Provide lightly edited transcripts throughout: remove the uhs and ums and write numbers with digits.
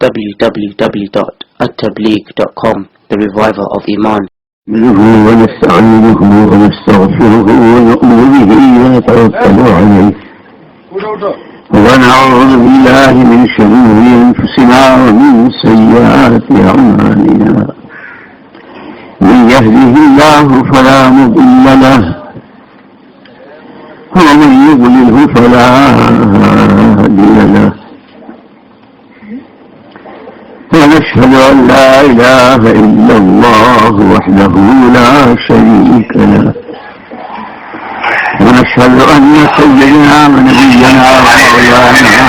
www.attableek.com, the reviver of Iman. ونستعينه ونستغفره ونؤمن به ونتوكل عليه ونعوذ بالله من شرور أنفسنا ومن سيئات أعمالنا. من يهده الله فلا مضل له ومن يضلله فلا هادي له. ونشهد أن لا إله إلا الله وحده لا شريك له، ونشهد أن سيدنا ونبينا ومولانا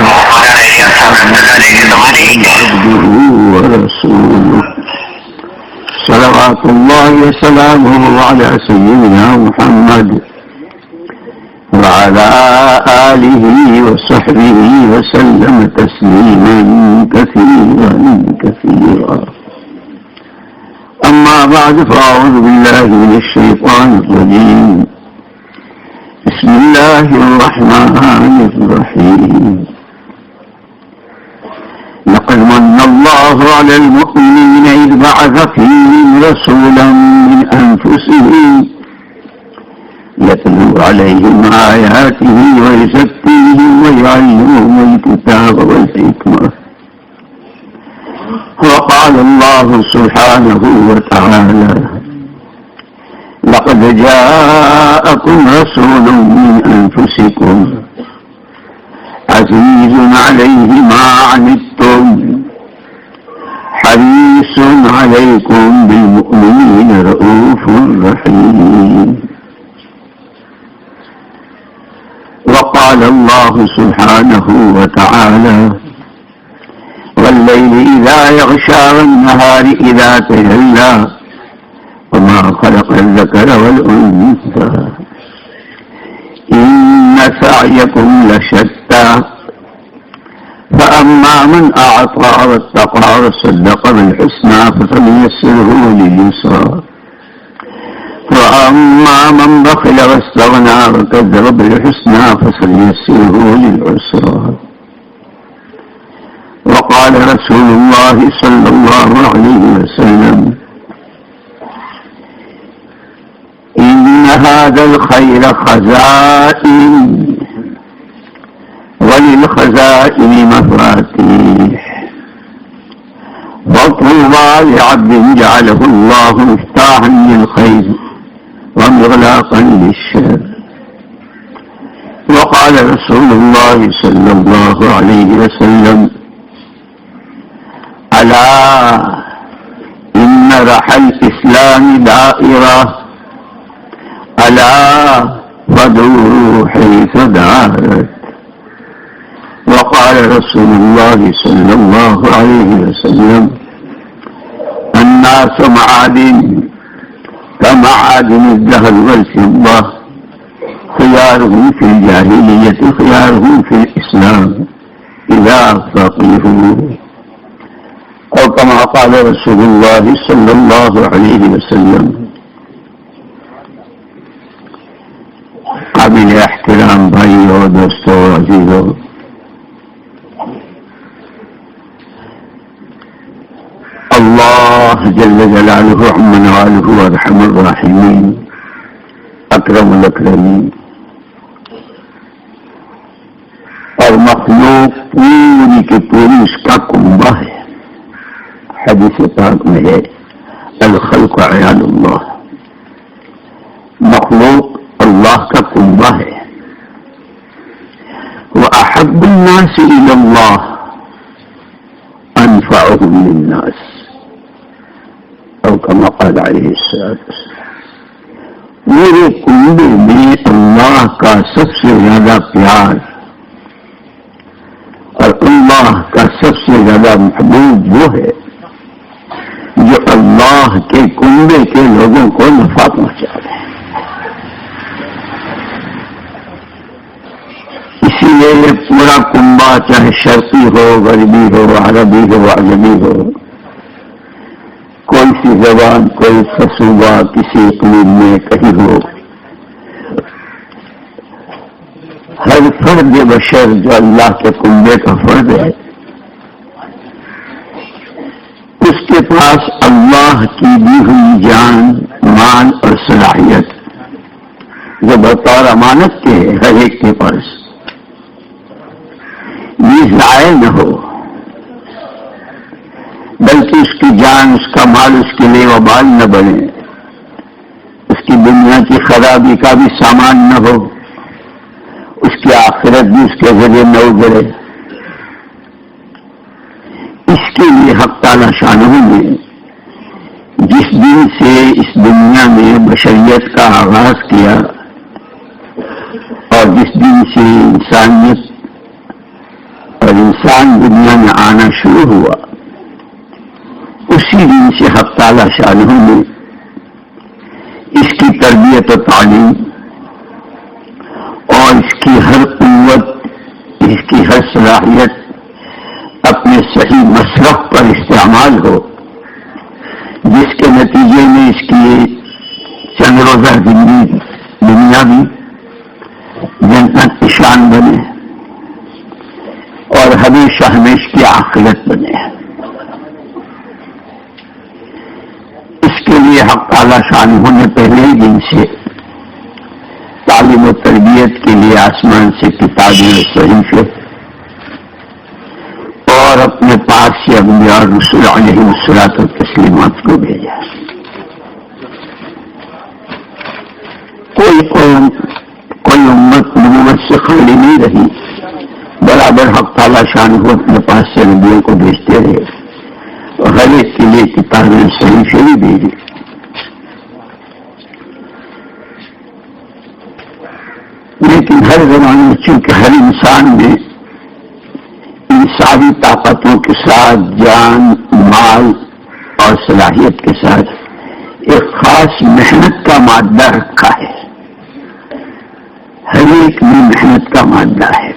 عبده ورسوله صلوات الله وسلامه على سيدنا محمد وعلى آله وصحبه وسلم تسليما كثيرا كثيرا. أما بعد، فأعوذ بالله من الشيطان الرجيم. بسم الله الرحمن الرحيم. لقد من الله على المؤمنين إذ بعث فيهم رسولا من أنفسهم يتلو عليهم آياته ويزكيهم ويعلمهم الكتاب والحكمة. وقال الله سبحانه وتعالى: لقد جاءكم رسول من أنفسكم عزيز عليه ما عنتم حريص عليكم بالمؤمنين رؤوف رحيم. وقال الله سبحانه وتعالى: والليل إذا يغشى والنهار إذا تجلى وما خلق الذكر والأنثى إن سعيكم لشتى فأما من أعطى واتقى وصدق بالحسنى فسنيسره لليسرى وأما من بخل واستغنى وكذب بالحسنى فسنيسره للعسرى. وقال رسول الله صلى الله عليه وسلم: إن هذا الخير خزائن وللخزائن مفاتيح وطوبى لعبد جعله الله مفتاحا للخير ومغلاقا للشر. وقال رسول الله صلى الله عليه وسلم: ألا إن رحى الإسلام دائرة ألا فدوروا حيث دارت. وقال رسول الله صلى الله عليه وسلم: الناس معادن كمعادن الذهب والفضة خيارهم في الجاهلية خيارهم في الإسلام إذا فقهوا. اور كما قال رسول الله صلی اللہ علیہ وسلم. قابل احترام بھائیو، دوستو، عزیزو، اللہ جل جلالہ عمن والہ ارحم الراحمین اکرم الاکرمین اور مخلوق پوری کی پوری اس کا کنبہ ہے. حدیث پاک میں ہے: الخلق عیال اللہ. مخلوق اللہ کا کنبہ ہے. وَأَحَبُّ النَّاسِ إِلَى اللَّهِ أَنفَعُهُمْ لِلنَّاسِ. اور كما قال علیہ الصلوۃ والسلام: میرے کنبے میں اللہ کا سب سے زیادہ پیار اور اللہ کا سب سے زیادہ محبوب وہ ہے جو اللہ کے کنبے کے لوگوں کو نفع پہنچا دے. اسی لیے یہ پورا کنبہ چاہے شرقی ہو، غربی ہو، عربی ہو، عجمی ہو، کوئی سی زبان، کوئی صوبہ، کسی اقلیم میں کہیں ہو، ہر فرد بشر جو اللہ کے کنبے کا فرد ہے کے پاس اللہ کی دی ہوئی جان، مال اور صلاحیت جو بطور امانت کے ہر ایک کے پاس یہ ضائع نہ ہو، بلکہ اس کی جان، اس کا مال اس کے لیے وبال نہ بنے، اس کی دنیا کی خرابی کا بھی سامان نہ ہو، اس کی آخرت بھی اس کے ذریعے نہ اجڑے۔ اس کے لیے حق تعالی شانہ نے جس دن سے اس دنیا میں بشریت کا آغاز کیا اور جس دن سے انسانیت اور انسان دنیا میں آنا شروع ہوا، اسی دن سے حق تعالی شانہ نے اس کی تربیت و تعلیم اور اس کی ہر قوت، اس کی ہر صلاحیت اپنے صحیح مصرف پر استعمال ہو، جس کے نتیجے میں اس کی چند روزہ زندگی دنیا بھی جنت نشان بنے اور ہمیشہ ہمیشہ کی آخرت بنے۔ اس کے لیے حق تعالی شانہ نے پہلے ہی دن سے تعلیم و تربیت کے لیے آسمان سے کتابیں اور صحیفے اور اپنے پاس سے انبیاء اور رسول علیہ الصلوۃ والتسلیمات کو بھیجا۔ کوئی قوم، کوئی امت نبوت سے خالی نہیں رہی، برابر حق تعالی شانہ اپنے پاس سے نبیوں کو بھیجتے رہے اور ہر ایک کے لیے کتابیں صحیفے بھی بھیجی۔ لیکن ہر زمانے میں چونکہ ہر انسان میں ان ساری طاقتوں کے ساتھ، جان، مال اور صلاحیت کے ساتھ ایک خاص محنت کا مادہ رکھا ہے، ہر ایک میں محنت کا مادہ ہے،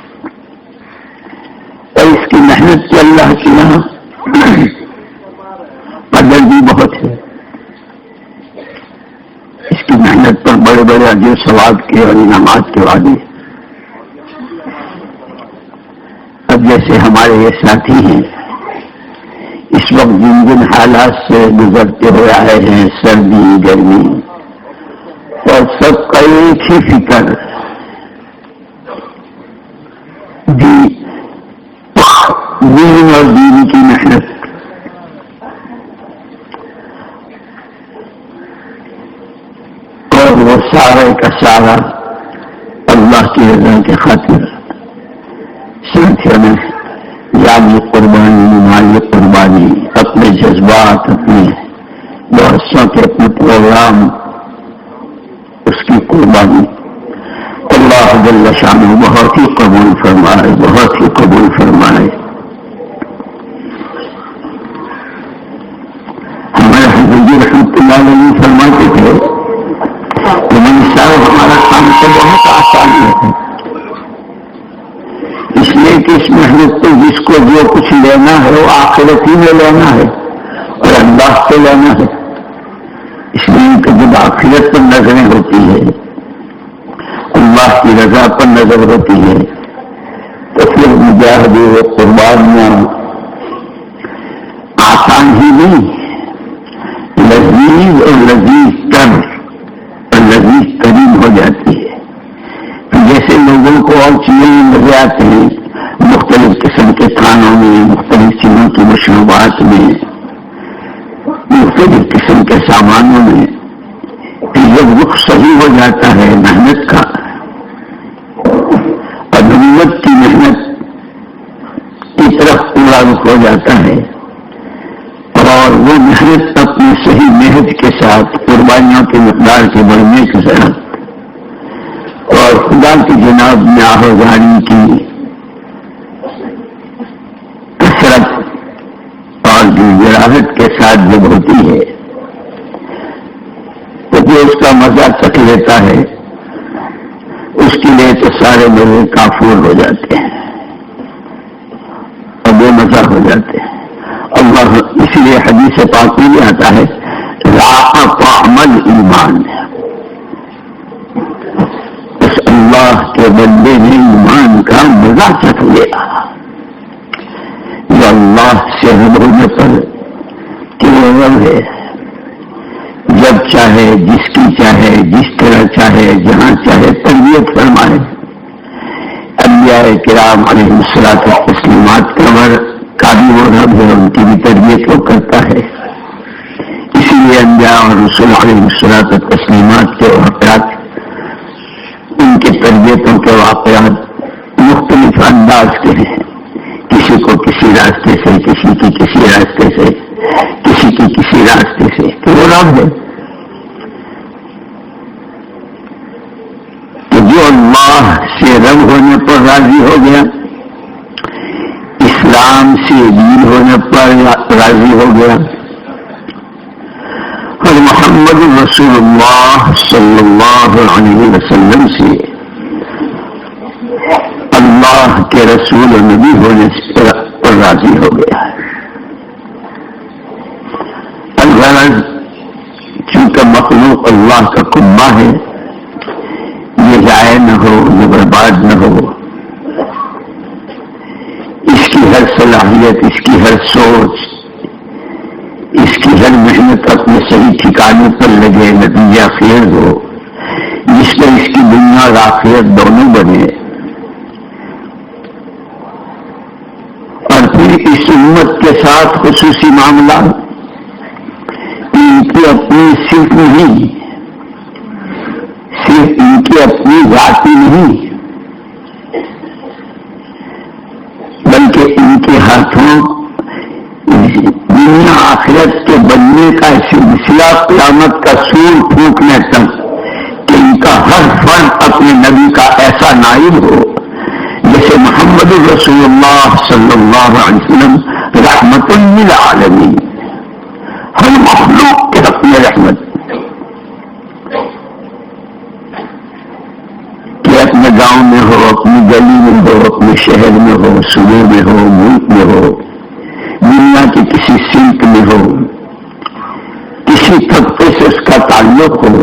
اور اس کی محنت کی اللہ کے یہاں قدر بھی بہت ہے۔ اس کی محنت پر بڑے بڑے اجر و ثواب کے اور انعامات کے وعدے۔ اب جیسے ہمارے یہ ساتھی ہیں، اس وقت جن جن حالات سے گزرتے ہوئے آئے ہیں، سردی، گرمی، اور سب کا ایک ہی فکر دین اور دین کی محنت، اور وہ سارے کا سارا اللہ کی رضا کے خاطر ساتھیوں نے جانی قربانی، مالی قربانی، اپنے جذبات، اپنے دوستوں کے اپنے پروگرام، اس کی قربانی اللہ جل شانہ بہت ہی قبول فرمائے، بہت ہی قبول فرمائے۔ ہمارے حضرت جی رحمۃ اللہ علیہ فرماتے تھے کہ صاحب ہمارا کام تو بہت آسان ہے، اس لیے کہ اس محنت پہ جس کو جو کچھ لینا ہے وہ آخرت ہی میں لینا ہے اور اللہ سے لینا ہے۔ اس لیے کہ جب آخرت پر نظریں ہوتی ہے، اللہ کی رضا پر نظر ہوتی ہے، تو پھر مجاہدے و قربانیاں آسان ہی نہیں، لذیذ اور لذیذ تر اور لذیذ ترین ہو جاتی ہے۔ جیسے لوگوں کو اور چیزیں مزے آتے ہیں، مختلف قسم کے کھانوں میں، مختلف چیزوں کی مشروبات میں، مختلف قسم کے سامانوں میں، جب رخ صحیح ہو جاتا ہے محنت کا اور نبوت کی محنت کی طرف پورا رخ ہو جاتا ہے، اور وہ محنت اپنی صحیح محنت کے ساتھ، قربانیوں کے مقدار کے بڑھنے کے ساتھ اور خدا کی جناب میں آہوزاری کی کثرت اور جراحت کے ساتھ جب ہوتی ہے تو جو اس کا مزہ چکھ لیتا ہے اس کے لیے تو سارے مزے کافور ہو جاتے ہیں اور بے مزہ ہو جاتے ہیں۔ اللہ اس لیے حدیث پاک میں بھی آتا ہے ذاق طعم الایمان، اس اللہ کے بندے نے ایمان کا مزہ چکھ لیا جو اللہ سے ہونے پر کہ رب ہے، جب چاہے، جس کی چاہے، جس طرح چاہے، جہاں چاہے تربیت فرمائے۔ انبیاء کرام علیہ الصلوۃ والتسلیمات کا بھی وہ رب ہے، ان کی بھی تربیت وہ کرتا ہے۔ اسی لیے انبیاء اور رسول علیہ الصلوۃ والتسلیمات کے واقعات، ان کی تربیتوں کے واقعات مختلف انداز کے ہیں، کسی کو کسی راستے سے، کسی کی کسی راستے سے، کسی کی کسی راستے سے، تو وہ رب ہے کہ جو اللہ سے رب ہونے پر راضی ہو گیا، اسلام سے دین ہونے پر راضی ہو گیا، اور محمد رسول اللہ صلی اللہ علیہ وسلم سے اللہ کے رسول و نبی ہونے پر راضی ہو گیا ہے۔ الغرض چونکہ مخلوق اللہ کا کنبہ ہے، یہ ضائع نہ ہو، یہ برباد نہ ہو، اس کی ہر صلاحیت، اس کی ہر سوچ، اس کی ہر محنت اپنے صحیح ٹھکانے پر لگے، نتیجہ خیر ہو، جس میں اس کی دنیا اور آخرت دونوں بنے، اور پھر اس امت کے ساتھ خصوصی معاملہ ان کی اپنی صرف نہیں، صرف ان کی اپنی ذاتی نہیں، بلکہ ان کے ہاتھوں دنیا آخرت کے بننے کا سلسلہ قیامت کا سور پھونکنے تک کہ ان کا ہر فرد اپنے نبی کا ایسا نائب ہو جیسے محمد رسول اللہ صلی اللہ علیہ وسلم رحمت للعالمین، ہر مخلوق کے اپنے رحمت، کہ اپنے گاؤں میں ہو، اپنی گلی میں ہو، اپنے شہر میں ہو، صوبے میں ہو، ملک میں ہو، دنیا کے کسی سمت میں ہو، کسی طبقے سے اس کا تعلق ہو،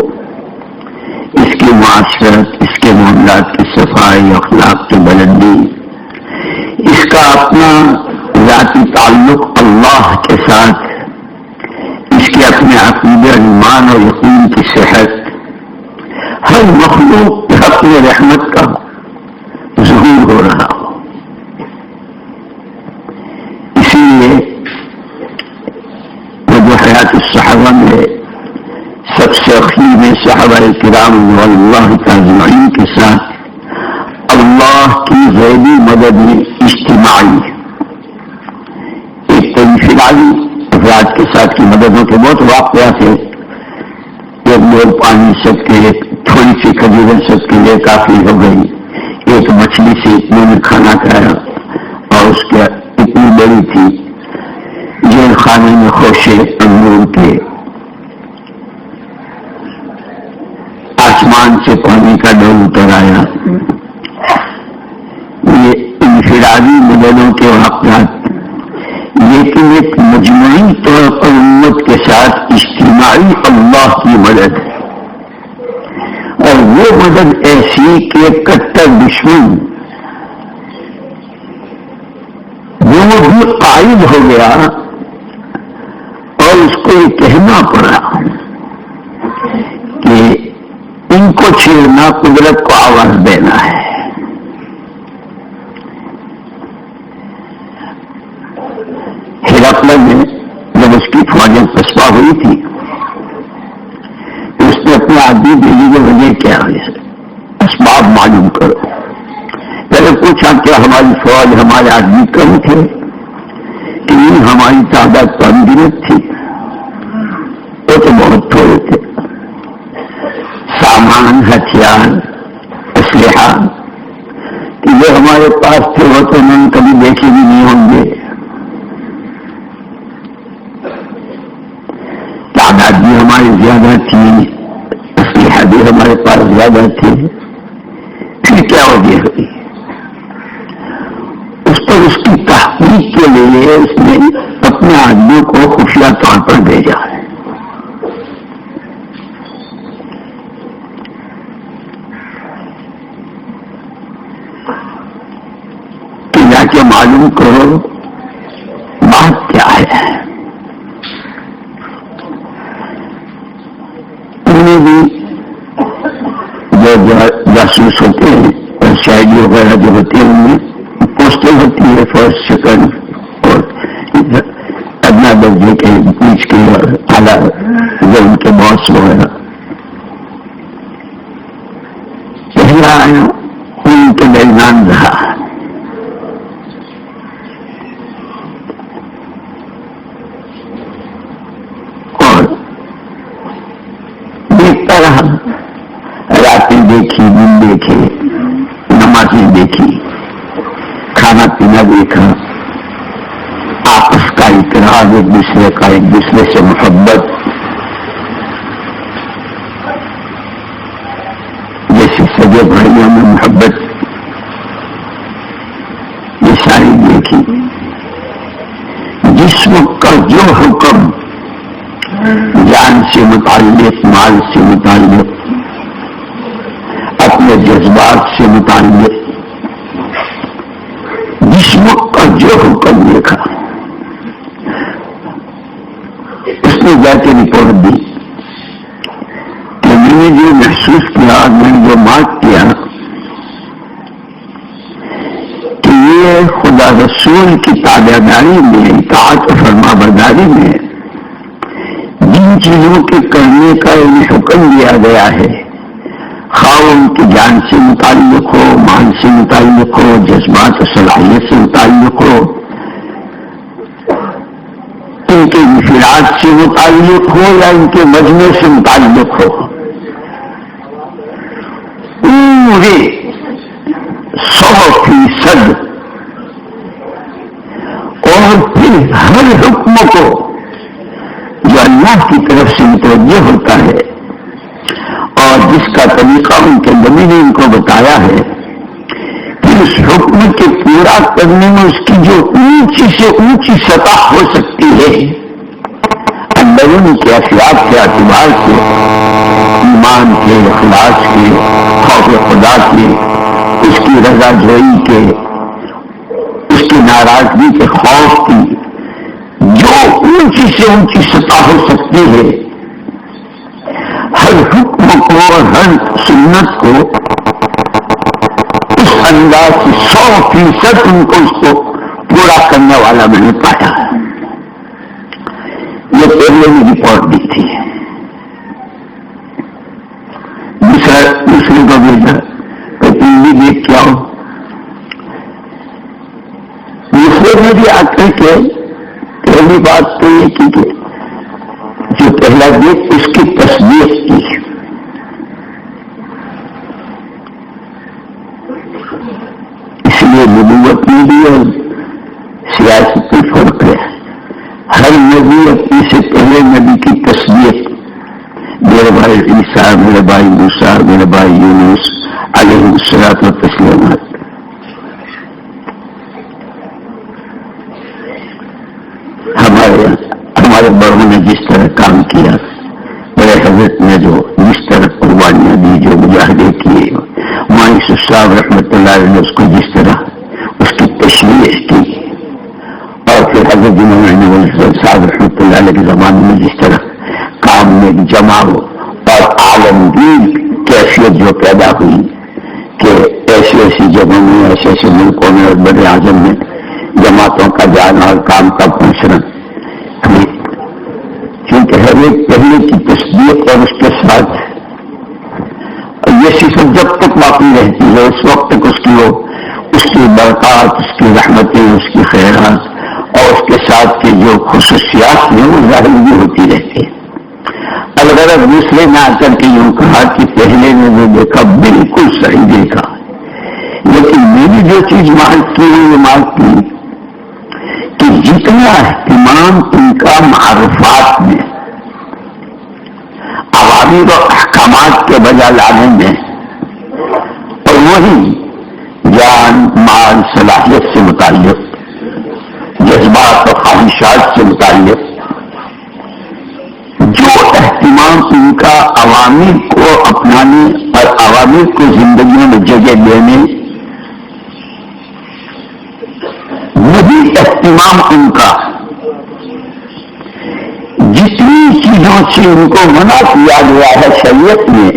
اس کی معاشرت، اس کے معاملات کی صفائی، اخلاق کی بلندی، اس کا اپنا ذاتی تعلق اللہ کے ساتھ، اس کے اپنے عقیدے، ایمان اور یقین کی صحت، ہر مخلوق کے اپنے رحمت کا ظہور ہو رہا ہو۔ اسی لیے وہ جو حیات الصحابہ میں سب سے اخیر میں صحابہ کرام رضوان اللہ اجمعین کے ساتھ اللہ کی غیبی مدد میں اجتماعی، ایک تو انفرادی افراد کے ساتھ کی مددوں کے بہت واقعات ہیں، ایک بول پانی سب کے لیے، تھوڑی سی کھجوریں سب کے لیے کافی ہو گئی، ایک مچھلی سے اتنے میں کھانا کھایا اور اس کے اتنی بڑی تھی، جیل خانے میں خوشے انگور کے، آسمان سے پانی کا ڈول اتر آیا، یہ انفرادی مددوں کے واقعات، لیکن ایک مجموعی طور پر امت کے ساتھ اجتماعی اللہ کی مدد ہے، اور وہ مدد ایسی کہ کٹر دشمن وہ بھی قائد ہو گیا اور اس کو یہ کہنا پڑا کہ ان کو چھیڑنا قدرت کو آواز دینا ہے۔ ہرقل میں جب اس کی فوجیں پسپا ہوئی تھی تو اس نے اپنے آدمی بھیجی کہ وجہ کیا ہے، اسباب معلوم کرو۔ پہلے پوچھا کیا ہماری فوج، ہمارے آدمی کم تھے کہ نہیں، ہماری تعداد تو انگنت تھی، وہ تو بہت تھوڑے تھے، سامان، ہتھیار، اسلحہ کہ جو ہمارے پاس تھے وہ تو انہوں نے کبھی دیکھے بھی نہیں ہوں گے، تعداد بھی ہماری زیادہ تھی، اسلحہ بھی ہمارے پاس زیادہ تھے، پھر کیا وجہ ہوئی؟ اس پر اس کی تحقیق کے لیے اس نے اپنے آدمیوں کو خفیہ طور پر بھیجا ہے کہ جا کے معلوم کرو بات کیا ہے۔ جاسوس ہوتے ہیں اور شاعری وغیرہ جو ہوتے ہیں ان میں پوسٹیں ہوتی ہے فرسٹ سیکنڈ اور ادنا درجے کے بیچ کے اور اعلیٰ جو ان کے باس وغیرہ. پہلا ان کے درمیان رہا اور دیکھتا رہا. راتیں دیکھی، دن دیکھے، نمازیں دیکھی، کھانا پینا دیکھا، آپس کا اقرار، ایک دوسرے کا، ایک دوسرے سے محبت، جیسے سگے بھائیوں میں محبت، یہ ساری دیکھی. جسم کا جو حکم جان سے متعلق، مال سے متعلق، اپنے جذبات سے متعلق، جسم کا جو حکم دیکھا اس نے جا کے رپورٹ دی کہ میں نے جو محسوس کیا، میں نے جو مارک کیا کہ یہ خدا رسول کی تابعداری میں، اطاعت و فرما برداری میں جن چیزوں کے کرنے کا انہیں حکم دیا گیا ہے، خواہ ان کی جان سے متعلق ہو، مال سے متعلق ہو، جذبات و صلاحیت سے متعلق ہو، ان کے انفراد سے متعلق ہو یا ان کے مجموعے سے متعلق ہو، پورے 100% اور پھر ہر حکم کو جو اللہ کی طرف سے متوجہ ہوتا ہے اور جس کا طریقہ ان کے نبی نے ان کو بتایا ہے کہ اس حکم کے پورا کرنے میں اس کی جو اونچی سے اونچی سطح ہو سکتی ہے، اندرونی کے اخلاق کے اعتبار سے، ایمان کے، اخلاص کے، خوف خدا کے، اس کی رضا جوئی کے، اس کی ناراضگی کے خوف کی جو اونچی سے اونچی سطح ہو سکتی ہے، ہر حکم کو اور ہر سنت کو اس انداز سے 100% ان کو اس کو پورا کرنے والا میں نے پایا. یہ پہلے نے رپورٹ دی تھی. دوسرے کو بھیجا کہ تم بھی دیکھ کے آؤ. دوسرے نے بھی آ کر کے پہلی بات تو یہ کی کہ جو پہلا دیکھ اس کی تصدیق کی. اس لیے نبوت میں بھی اور سیاست میں فرق ہے. ہر نبی اپنے سے پہلے نبی کی تصدیق، میرے بھائی عیسیٰ، میرے بھائی موسیٰ، میرے بھائی یونس علیہ الصلوۃ والتسلیمات، ہمارے بڑوں نے جس طرح کام کیا، بڑے حضرت نے جو جس طرح قربانیاں دی، جو مجاہدے کیے، مائس صاحب رحمۃ اللہ علیہ نے اس کو جس طرح اس کی تشریح کی، اور پھر حضرت جنہوں صاحب رحمۃ اللہ علیہ کے زمانے میں جس طرح کام میں جمع ہو اور عالمگیر کیفیت جو پیدا ہوئی کہ ایسی ایسی جگہوں میں، ایسے ایسے ملکوں میں اور بڑے اعظم میں جماعتوں کا جانا اور کام کا پہنچنا، کیونکہ ہر ایک پہلے کی تصدیق اور اس کے ساتھ یہ صفت جب تک باقی رہتی ہے اس وقت تک اس کی برکات، اس کی رحمتیں، اس کی خیرات اور اس کے ساتھ کے جو خصوصیات ہیں وہ ظاہر بھی ہوتی رہتی ہے. الغرض دوسرے نے آ کر کے یوں کہا کہ پہلے نے جو دیکھا بالکل صحیح دیکھا، لیکن میری جو چیز مارک کی وہ مارک کی کہ جتنا اہتمام ان کا معرفات میں، عوامی و احکامات کے بجا لانے میں، اور وہی جان، مال، صلاحیت سے متعلق، جذبات اور خواہشات سے متعلق جو اہتمام ان کا عوامل کو اپنانے اور عوامل کو زندگیوں میں جگہ دینے، وہی اہتمام ان کا جتنی چیزوں سے ان کو منع کیا گیا ہے شریعت میں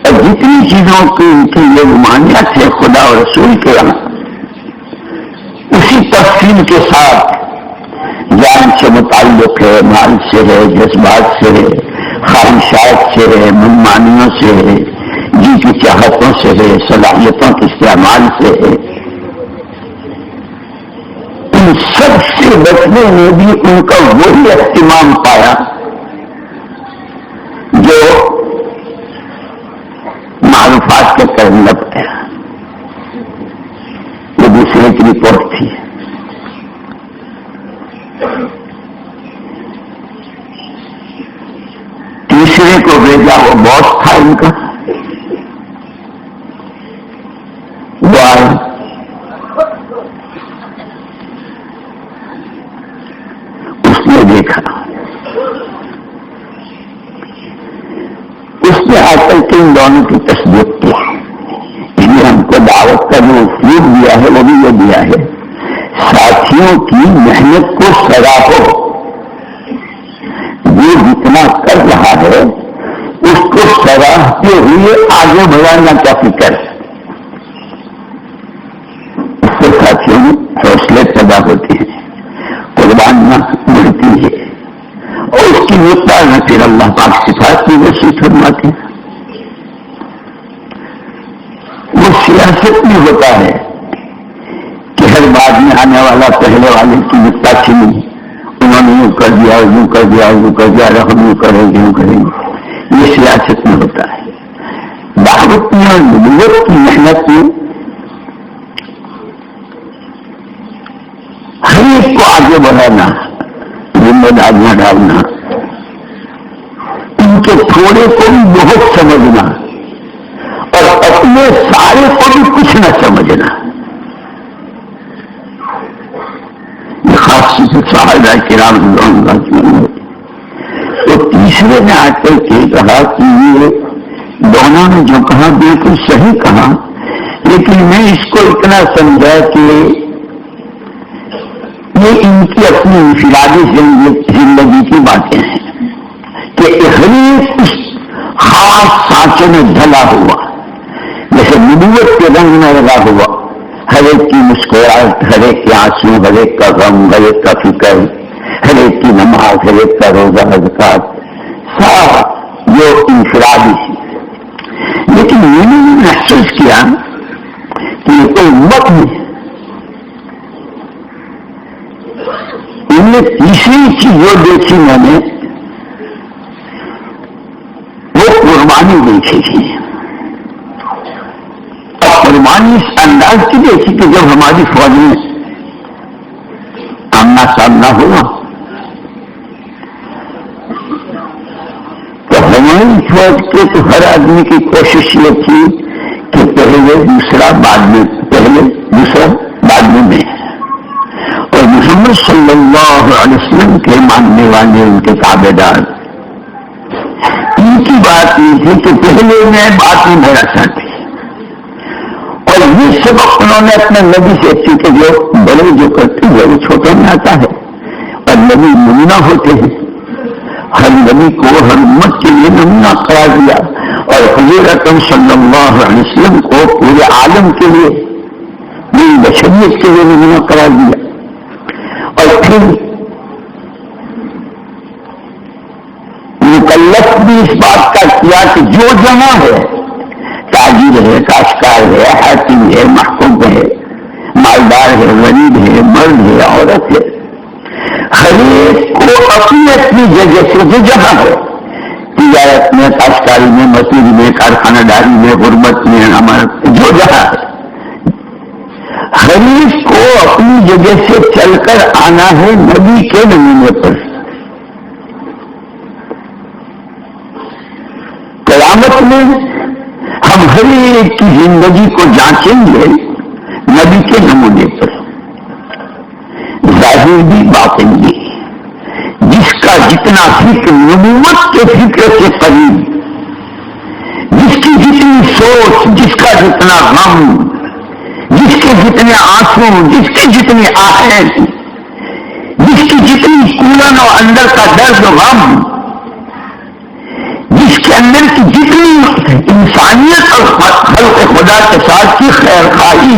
اور جتنی چیزوں کی ان کی یہ ممانعت ہے خدا اور رسول کے یہاں، اسی تفصیل کے ساتھ جان سے متعلق ہے، مال سے ہے، جذبات سے ہے، خواہشات سے ہے، منمانیوں سے ہے، جن کی چاہتوں سے ہے، صلاحیتوں کے استعمال سے ہے، ان سب سے بچنے میں بھی ان کا وہی اہتمام پایا جو معروفات کے کرنے لگ گیا۔ یہ دوسرے کی رپورٹ تھی۔ تیسرے کو بھیجا، وہ باس تھا ان کا، وہ آیا، اس نے دیکھا، اس نے آ کر کے ان دونوں کی تصدیق کی۔ انہیں ہم کو دعوت کا جو اسلوب دیا ہے وہ بھی یہ دیا ہے، ساتھیوں کی محنت کو سراہو، جو جتنا کر رہا ہے اس کو سراہتے ہوئے آگے بڑھانا کا فکر، اس سے ساتھیوں میں حوصلے پیدا ہوتے ہیں، قربانیاں بڑھتی ہے، اور اس کی مقدار میں پھر اللہ پاک صفات کی وسیع فرماتے ہیں۔ وہ سیاست میں ہوتا ہے کہ ہر بعد میں آنے والا پہلے والے کی مقدار چھینی، انہوں نے یوں کر دیا، یوں کر دیا، یوں کر دیا، ہم یوں کریں گے، یوں کریں گے، یہ سیاست میں ہوتا ہے۔ دعوت میں اور نبوت کی محنت میں ہر ایک کو آگے بڑھانا، ذمہ داریاں ڈالنا، ان کے تھوڑے کو بھی بہت سمجھنا اور اپنے سارے کو بھی کچھ نہ سمجھنا، یہ خاص صحابہ کرام رضوان اللہ عنہم۔ تو تیسرے نے آ کر کے کہا کہ یہ دونوں نے جو کہا بالکل صحیح کہا، لیکن میں اس کو اتنا سمجھا کہ یہ ان کی اپنی انفرادی زندگی کی باتیں ہیں کہ ہر ایک اس خاص سانچے میں ڈھلا ہوا، جیسے نبوت کے رنگ میں لگا ہوا، ہر ایک کی مسکراہٹ، ہر ایک کے آنسو، ہر ایک کا غم، ہر ایک کا فکر، ہر ایک کی نماز، ہر ایک کا روزہ، زکات، سارا جو انفرادی ہے۔ لیکن میں نے یہ محسوس کیا کہ یہ کوئی امت ہے، ان میں تیسری چیز جو دیکھی میں نے وہ قربانی دیکھی تھی۔ اور قربانی اس انداز کی دیکھی کہ جب ہماری فوج میں آمنا سامنا ہوا تو ہماری فوج کے تو ہر آدمی کی کوشش یہ تھی کہ پہلے دوسرا بعد میں، پہلے دوسرا بعد میں، اور محمد صلی اللہ علیہ وسلم کے ماننے والے، ان کے تابع دار، ان کی بات یہ تھی کہ پہلے میں بعد میں میرا ساتھی، اور یہ سبق انہوں نے اپنے نبی سے سیکھا کہ جو بڑے جو کرتے ہیں وہ چھوٹوں میں آتا ہے، اور نبی نمونہ ہوتے ہیں، ہر نبی کو ہر امت کے لیے نمونہ قرار دیا، اور حضور اکرم صلی اللہ علیہ وسلم کو پورے عالم کے لیے، پوری بشریت کے لیے نمونہ قرار دیا۔ اور پھر مکلف بھی اس بات کا کیا کہ جو جمع ہے، تاجر ہے، کاشتکار ہے، حاکم ہے، محکوم ہے، مالدار ہے، غریب ہے، مرد ہے، عورت ہے، ہر ایک کو اپنی اپنی جگہ سے جو جہاں ہے، تجارت میں، کاشتکاری میں، مزدوری میں، کارخانہ داری میں، غربت میں، ہمارا جو جہاں ہے، ہر ایک کو اپنی جگہ سے چل کر آنا ہے نبی کے نمونے پر۔ قیامت میں ہم ہر ایک کی زندگی کو جانچیں گے نبی کے نمونے پر، ظاہر بھی باطن بھی، جس کا جتنا فکر نبوت کے فکر سے قریب، جس کی جتنی سوچ، جس کا جتنا غم، جس کے جتنے آنسو، جس کی جتنی آہیں، جس کی جتنی کولن اور اندر کا درد و غم، جس کے کے اندر کی جتنی انسانیت اور خلق خدا کے ساتھ کی خیر خواہی،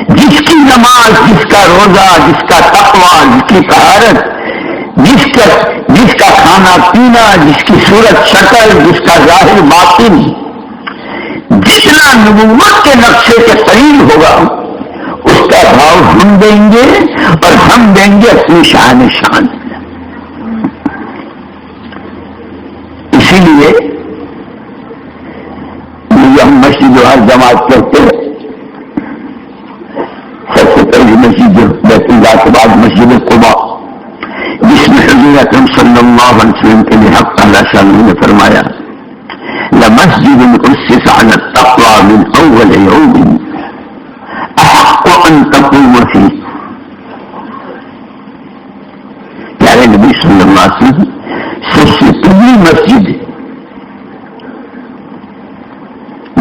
جس کی نماز، جس کا روزہ، جس کا تقویٰ، جس کی طہارت، جس کا کھانا پینا، جس کی صورت شکل، جس کا ظاہر باطن جتنا نبوت کے نقشے کے قریب ہوگا، اس کا بھاؤ ہم دیں گے، اور ہم دیں گے اپنی شان شان۔ اسی لیے ہم مسجد و ہر جماعت کرتے ہیں، سب سے پہلی مسجد بیت اللہ کے بعد مسجد قباء، جس میں حضور اکرم صلی اللہ علیہ وسلم کے لیے حق تعالی شاہ نے فرمایا لمسجد اسس على التقوى من اول يوم احق ان تقوم فيه۔ پیارے نبی صلی اللہ علیہ وسلم سب سے پہلی مسجد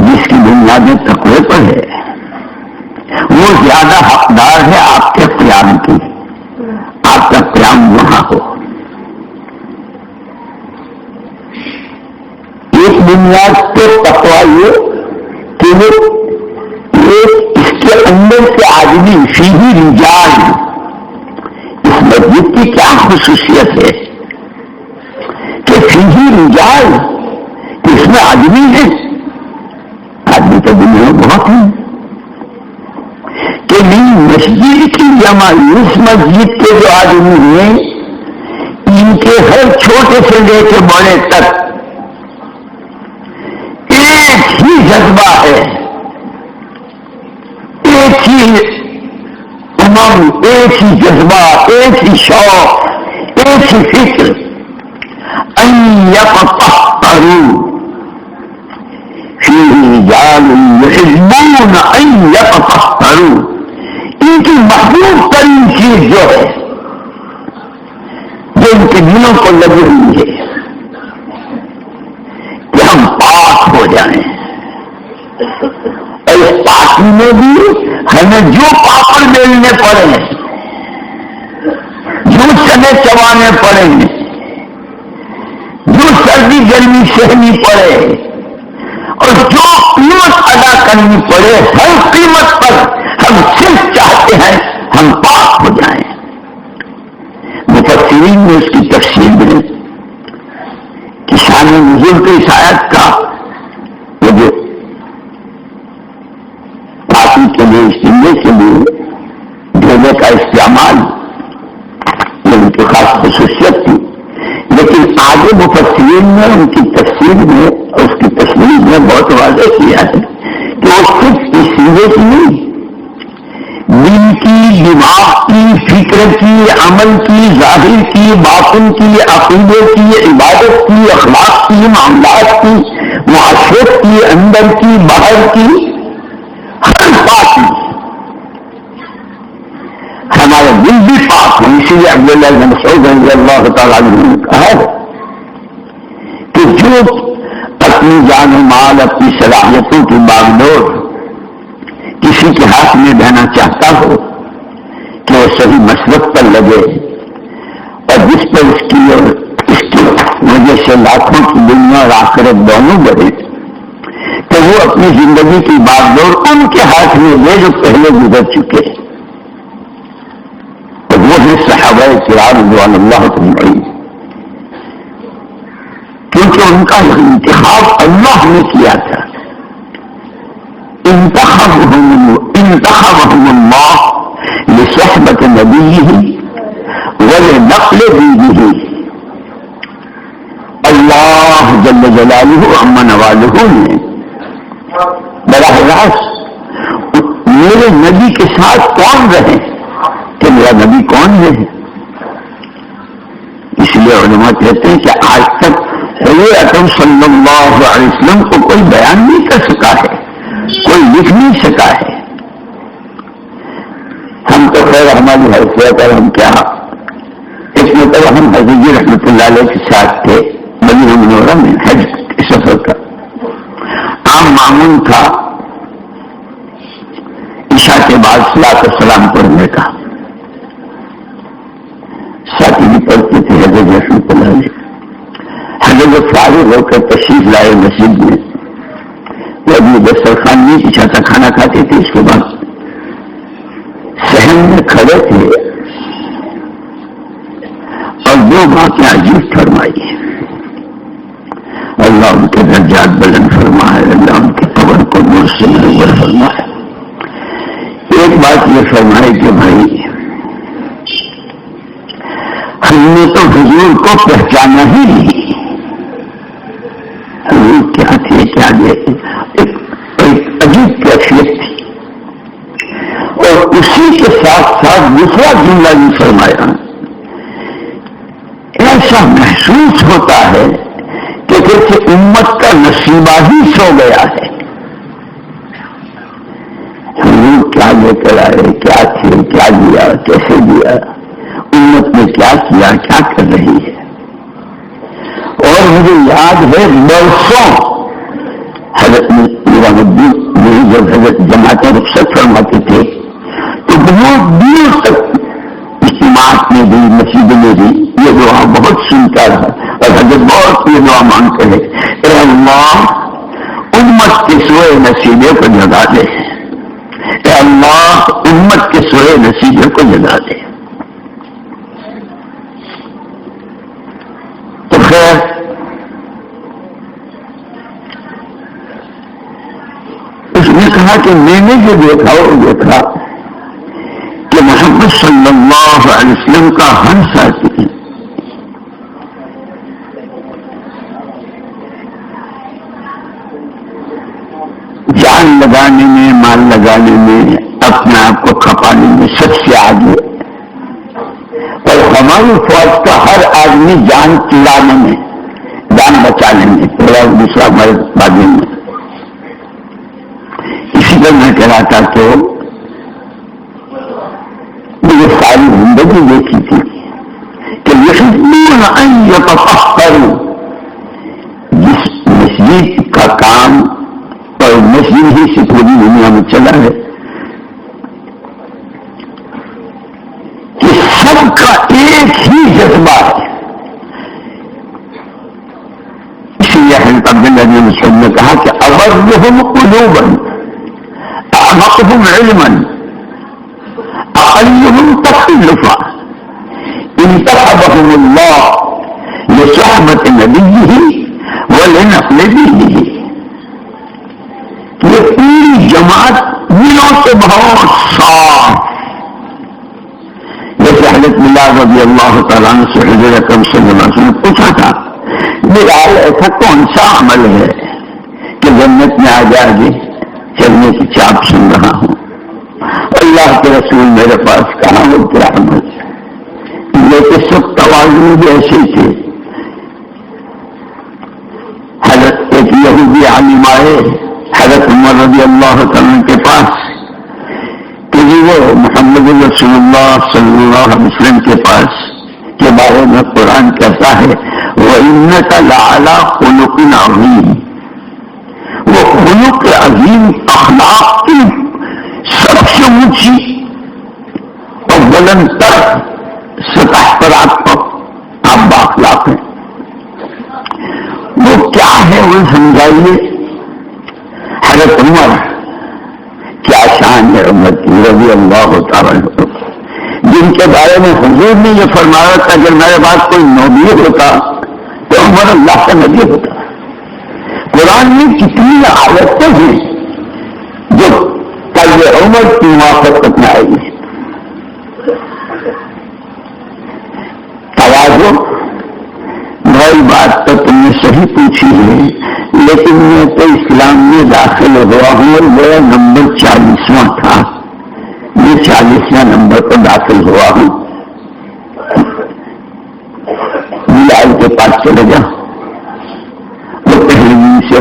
جس کی بنیادیں تقوی پر ہے، وہ زیادہ حقدار ہے آپ کے قیام کی، آپ کا قیام وہاں ہو۔ ایک بنیاد تو تقوی یہ کہ وہ اس کے اندر سے آدمی فیہ رجال، اس مسجد کی کیا خصوصیت ہے کہ فیہ رجال، اس میں آدمی ہے، آدمی تو دنیا میں بہت ہیں، کہ نہیں مسجد کی جمع، اس مسجد کے جو آدمی ہیں ان کے ہر چھوٹے سے لے کے بڑے تک ایک ہی جذبہ ہے، ایک ہی امنگ، ایک ہی جذبہ، ایک ہی شوق، ایک ہی فکر، ان یتطہروا فیہ رجال یحبون ان یتطہروا، ان کی محبوب ترین چیز جو ہے، جو ان کے دلوں کو لگی ہوئی ہے کہ ہم پاک ہو جائیں، اور اس پاکی میں بھی ہمیں جو پاپڑ بیلنے پڑے، جو چنے چبانے پڑیں، جو سردی گرمی سہنی پڑے، اور جو قیمت ادا کرنی پڑے، ہر قیمت پر ہم صرف چاہتے ہیں ہم پاک ہو جائیں۔ مفسرین نے اس کی تفصیل میں کہ شان نزول کی اس آیت کا وہ جو پاکی کے لیے، استنجے کے لیے ڈھیلے کا استعمال، یہ ان کی خاص خصوصیت تھی، لیکن آگے مفسرین نے ان کی تفسیر میں، اس کی تشریح میں بہت واضح کیا ہے کہ وہ صرف استنجے کی نہیں، دل کی، دماغ کی، فکر کی، عمل کی، ظاہر کی، باطن کی، عقیدے کی، عبادت کی، اخلاق کی، معاملات کی، معاشرت کی، اندر کی، باہر کی، ہر بات کی ہمارا دل بھی پاک ہو۔ اسی لیے عبداللہ بن مسعود رضی اللہ تعالیٰ عنہ نے کہا ہے کہ جو اپنی جان و مال، اپنی صلاحیتوں کی باغڈور کسی کے ہاتھ میں دینا چاہتا ہو کہ وہ صحیح مسلک پر لگے، اور جس پر اس کی وجہ سے لاکھوں کی دنیا اور آخرت دونوں بڑھے، تو وہ اپنی زندگی کی باغڈور ان کے ہاتھ میں لے جو پہلے گزر چکے، اور وہ ہے صحابہ کرام رضوان اللہ اجمعین، کیونکہ ان کا انتخاب اللہ نے کیا تھا۔ انتخبهم اللہ لصحبت نبیہ ولنقل دینہ۔ اللہ جل جلالہ عما نوالہ نے براہ راست میرے نبی کے ساتھ کون رہے کہ میرا نبی کون ہے، اس لیے علماء کہتے ہیں کہ آج تک حضور اکرم صلی اللہ علیہ وسلم کو کوئی بیان نہیں کر سکا ہے، کوئی لکھ نہیں سکا ہے۔ ہم تو خیر ہماری حیثیت اور ہم کیا، ایک مرتبہ ہم حضرت جی رحمۃ اللہ علیہ کے ساتھ تھے مدینہ منورہ میں حج کے سفر کا، عام معمول تھا عشاء کے بعد صلاۃ السلام پڑھنے کا، ساتھی بھی پڑھتے تھے حضرت رحمۃ اللہ علیہ۔ حضرت بزرگ ہو کر تشریف لائے مسجد میں. وہ ابھی دسترخوان نہیں بچھا تھا, کھانا کھاتے تھے. اس کے بعد صحن میں کھڑے تھے اور دو باتیں عجیب فرمائی. اللہ ان کے درجات بلند فرمائے, اللہ ان کی قبر کو نور سے منور فرمائے. ایک بات یہ فرمائے کہ بھائی ہم نے تو حضور کو پہچانا ہی نہیں. حضور کیا تھے, کیا ایک عجیب کیفیت تھی. اور اسی کے ساتھ ساتھ دوسرا جملہ بھی فرمایا, ایسا محسوس ہوتا ہے کہ جیسے امت کا نصیبہ ہی سو گیا ہے. حضور کیا لے کر آئے, کیا تھے, کیا دیا, کیسے دیا, امت نے کیا کیا, کیا کر رہی ہے. اور مجھے یاد ہے برسوں حضرت نظام الدین میری جب حضرت جماعتیں رخصت فرماتے تھے تو بہت دور تک اجتماعات میں بھی, مسجد میں بھی یہ دعا بہت سنتا رہا. اور حضرت بہت یہ دعا مانگتے ہیں, اے اللہ امت کے سوئے نصیبے کو جگا دے, اے اللہ امت کے سوئے نصیبے کو جگا دے. تو خیر اس نے کہا کہ میں نے جو دیکھا وہ دیکھا کہ محمد صلی اللہ علیہ وسلم کا ہر ساتھی جان لگانے میں, مال لگانے میں, اپنے آپ کو کھپانے میں سب سے آگے. اور ہماری فوج کا ہر آدمی جان چڑانے میں, جان بچانے میں, پورا دوسرا مرد بازی میں. اسی پر میں کہہ رہا تھا کہ مجھے ساری زندگی دیکھی تھی کہ یحبون ان یتطہروا, جس مسجد کا کام اور مسجد ہی سے پوری دنیا میں چلا ہے کہ سب کا ایک ہی جذبہ ہے. اسی لیے حضرت عبداللہ بن مسعود نے کہا کہ ابرهم قلوبا اعمقهم علما اقلهم تخلفا انتخبهم الله لصحبة نبيه ولنقل دينه. یہ پوری جماعت دلوں سے بہت صاف. جیسے حضرت بلال رضی اللہ تعالیٰ عنہ سے حضور اکرم صلی اللہ علیہ وسلم نے پوچھا تھا, بلال ایسا کون سا عمل ہے کہ جنت میں آگے آگے چلنے کی چاپ سن رہا ہوں. اللہ کے رسول میرے پاس کہا وہ کیا عمل ہے. لیکن سب توازن بھی ایسے تھے. حضرت ایک یہودی عالم آئے حضرت عمر رضی اللہ تعالیٰ کے پاس کہ وہ محمد رسول اللہ صلی اللہ علیہ وسلم کے پاس کے بارے میں قرآن کہتا ہے وَإِنَّكَ لَعَلَىٰ خُلُقٍ عَظِيمٍ. وہ خلق عظیم, اخلاق کی سب سے اونچی اور بلند تر سطح پر آپ بااخلاق ہیں. وہ کیا ہے وہ سمجھائیے. حضرت عمر کیا شان ہے عمر کی رضی اللہ تعالیٰ عنہ, جن کے بارے میں حضور نے یہ فرمایا تھا اگر میرے پاس کوئی نبی ہوتا تو عمر اللہ کا نبی ہوتا. قرآن میں کتنی عادتیں ہیں جو کل عمر کی موافقت میں آئی ہے. توازن بھائی بات تو تم نے صحیح پوچھی ہے, لیکن میں تو اسلام میں داخل ہوا ہوں اور میرا نمبر 40واں تھا. میں 40واں نمبر پر داخل ہوا ہوں. بلال کے پاس چلے جا, وہ پہلے دن سے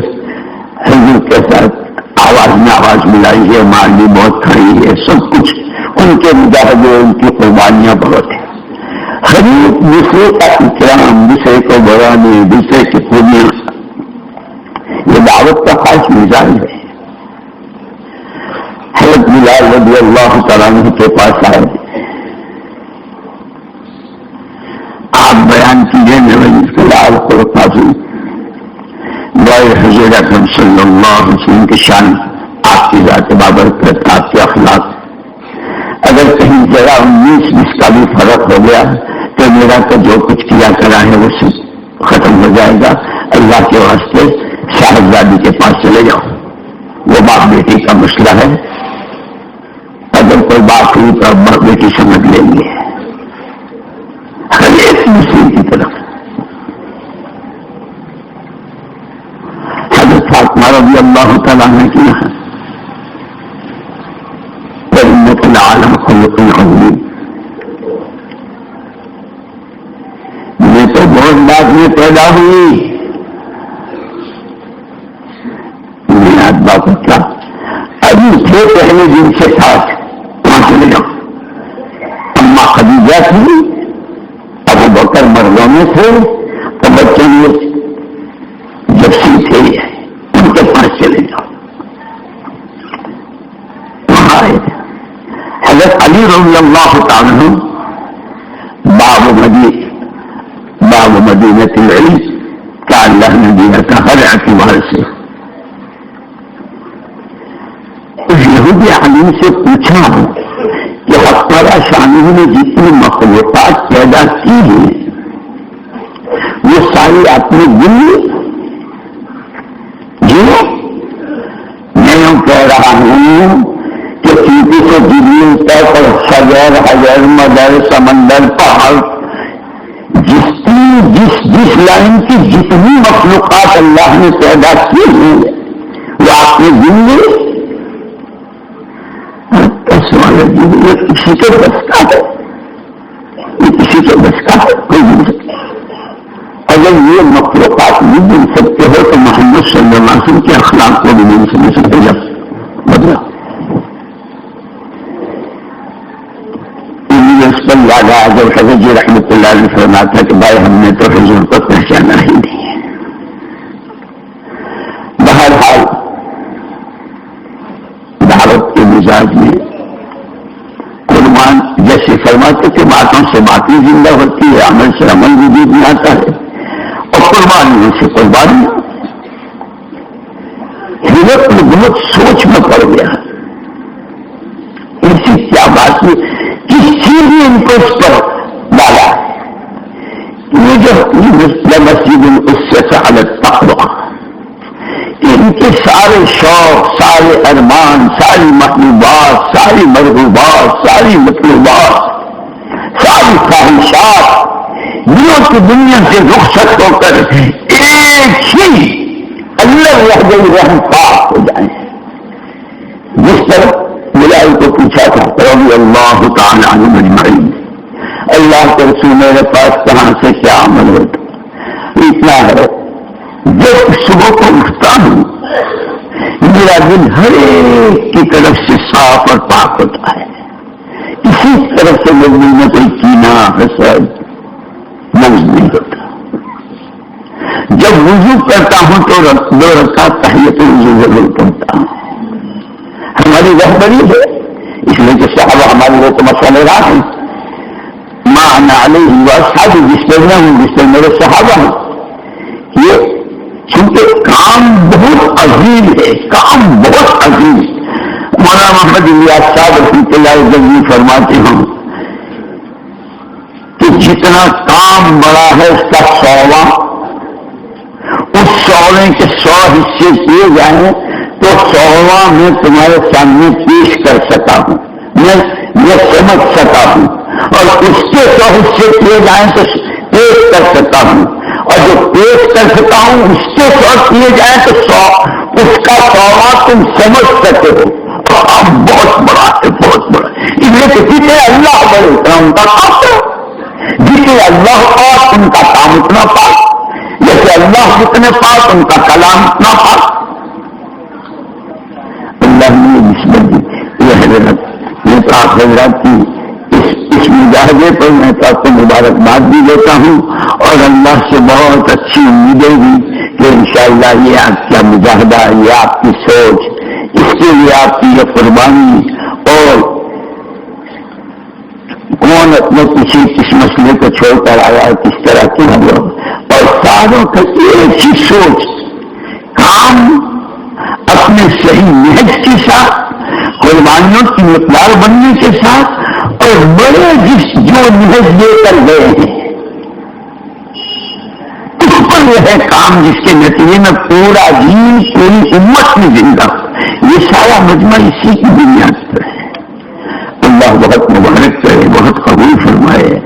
حضور کے ساتھ آواز میں آواز ملائی ہے, مال بھی بہت کھائی ہے, سب کچھ ان کے مجاہدے, ان کی قربانیاں بہت ہیں. ہر ایک دوسرے کا اکرام, دوسرے کو بڑھانے, دوسرے کی خوبیاں, یہ دعوت کا خاص مزاج ہے. حضرت بلال رضی اللہ تعالیٰ عنہ کے پاس آئے, آپ بیان کیجیے بلال کو فضائل حضور اکرم صلی اللہ علیہ وسلم کی شان، آپ کی ذات بابرکت، آپ کے اخلاق، اگر کہیں ذرا 19 کا بھی فرق ہو گیا تو میرا تو جو کچھ کیا کرا ہے وہ سب ختم ہو جائے گا. اللہ کے واسطے صاحبزادی کے پاس چلے جاؤ، وہ باپ بیٹی کا مسئلہ ہے. اگر کوئی بات ہوئی تو اب باپ بیٹی سمجھ لیں گے ہر ایک مسلم کی طرف. حضرت فاطمہ رضی اللہ تعالیٰ عنہ کی وَإِنَّكَ لَعَلَىٰ خُلُقٍ عَظِيمٍ. میں تو بہت بعد میں پیدا ہوئی، میں ابا کو کیا ابھی تھے پہلے دن سے ساتھ وہاں چلے جاؤ. اما خدیجہ تھی، ابو بکر مردوں میں تھے، تو بچے جب سی تھے ان کے پاس چلے جاؤ. وہاں آئے حضرت علی رضی اللہ تعالیٰ باب مدینۃ العلم کا اللہ نے دیا تھا ہر اعتبار سے. اس یہودی عالم سے پوچھا کہ حق تعالیٰ شانہ نے جتنی مخلوقات پیدا کی ہیں وہ ساری آپ نے گنی؟ جی میں یوں کہہ رہا ہوں کہ چیٹی سے جبریل تک اور شجر حجر مدر سمندر پہاڑ جس لائن کی جتنی مخلوقات اللہ نے پیدا کی ہیں وہ آپ نے گن لی؟ یہ کسی کے بس کا ہے، یہ کسی کے بس کا ہے، کوئی نہیں سکتا. اگر یہ مخلوقات نہیں بن سکتے ہو تو محمد صلی اللہ علیہ وسلم کے اخلاق کو بھی نہیں سمجھ سکتے. جب بدلا اس پر یاد آیا جب حضرت جی رحمۃ اللہ علیہ فرماتا تھا کہ بھائی ہم نے تو حضور کو پہچانا ہی نہیں ہے. بہرحال دعوت کے مزاج میں قربان جیسے فرماتے کہ باتوں سے باتیں زندہ ہوتی ہے، عمل سے عمل بھی نہیں آتا ہے، اور قربانیوں سے قربانی. حضرت میں بہت سوچ میں پڑ گیا ایسی کیا بات ہے کس چیز نے ان کو اس پر ڈالا. یہ جو مسجد اس سے سعادت تقویٰ، ان کے سارے شوق، سارے ارمان، ساری محبوبات، ساری مرغوبات، ساری مطلوبات، ساری خواہشات دنوں کی دنیا سے رخصت ہو کر ایک ہی اللہ وحدہ رحم پاک ہو جائیں. جس طرح بلال کو پوچھا تھا رضی اللہ تعالی عنہ اجمعین، اللہ کے رسول میرے پاس کہاں سے کیا عمل ہوتا؟ اتنا ہے جب صبح کو اٹھتا ہوں میرا دل ہر ایک کی طرف سے صاف اور پاک ہوتا ہے. کسی طرف سے میرے دل میں کوئی کینہ حسد موجود نہیں ہوتا. جب وضو کرتا ہوں تو 2 رکعت تحیۃ الوضو ضرور پڑھتا ہوں. ہماری رہبری ہے اس لیے کہ صحابہ ہمارے لیے تو مسئلہ راہ ہیں. ماں انا علیہ واصحابی، جس پر میں ہوں جس پر میرے صحابہ ہیں. یہ چونکہ کام بہت عظیم ہے، کام بہت عظیم. مولانا محمد الیاس صاحب رحمۃ اللہ علیہ فرماتے ہیں کہ جتنا کام بڑا ہے اس کا 100واں، اس 100 کے 100 حصے کیے جائیں تو 100واں میں تمہارے سامنے پیش کر سکا ہوں، میں سمجھ سکا ہوں. اور اس کے 100 حصے کیے جائیں تو پیش کر سکتا ہوں، اور جو پیش کر سکتا ہوں اس کے 100 کیے جائیں تو 100 اس کا 100واں تم سمجھ سکتے ہو. کام بہت بڑا ہے، بہت بڑا. اس لیے کہ جتنے اللہ بڑے اتنا ان کا کام ہے، جتنے اللہ پاک ان کا کام اتنا پاک، جیسے اللہ جتنے پاک ان کا کلام اتنا پاک. اللہ نے نسبت دی. یہ حضرت میں تو آپ حضرات کی اس مجاہدے پر میں تو آپ کو مبارکباد بھی دیتا ہوں، اور اللہ سے بہت اچھی امیدیں بھی کہ انشاءاللہ یہ آپ کا مجاہدہ، یہ آپ کی سوچ، اس کے لیے آپ کی یہ قربانی، اور کون اپنے کسی کس مسئلے کو چھوڑ کر آیا، کس طرح کے ہم لوگ، اور ساروں کا ایک ہی سوچ کام اپنے صحیح نہج کے ساتھ، قربانیوں کی مقدار بننے کے ساتھ، اور بڑے جو نہج لے کر گئے ہیں اس پر وہ ہے کام جس کے نتیجے میں پورا دین پوری امت میں زندہ ہو۔ یہ سارا مجمع اسی کی بنیاد پر ہے۔ اللہ بہت مبارک کرے، بہت قبول فرمائے۔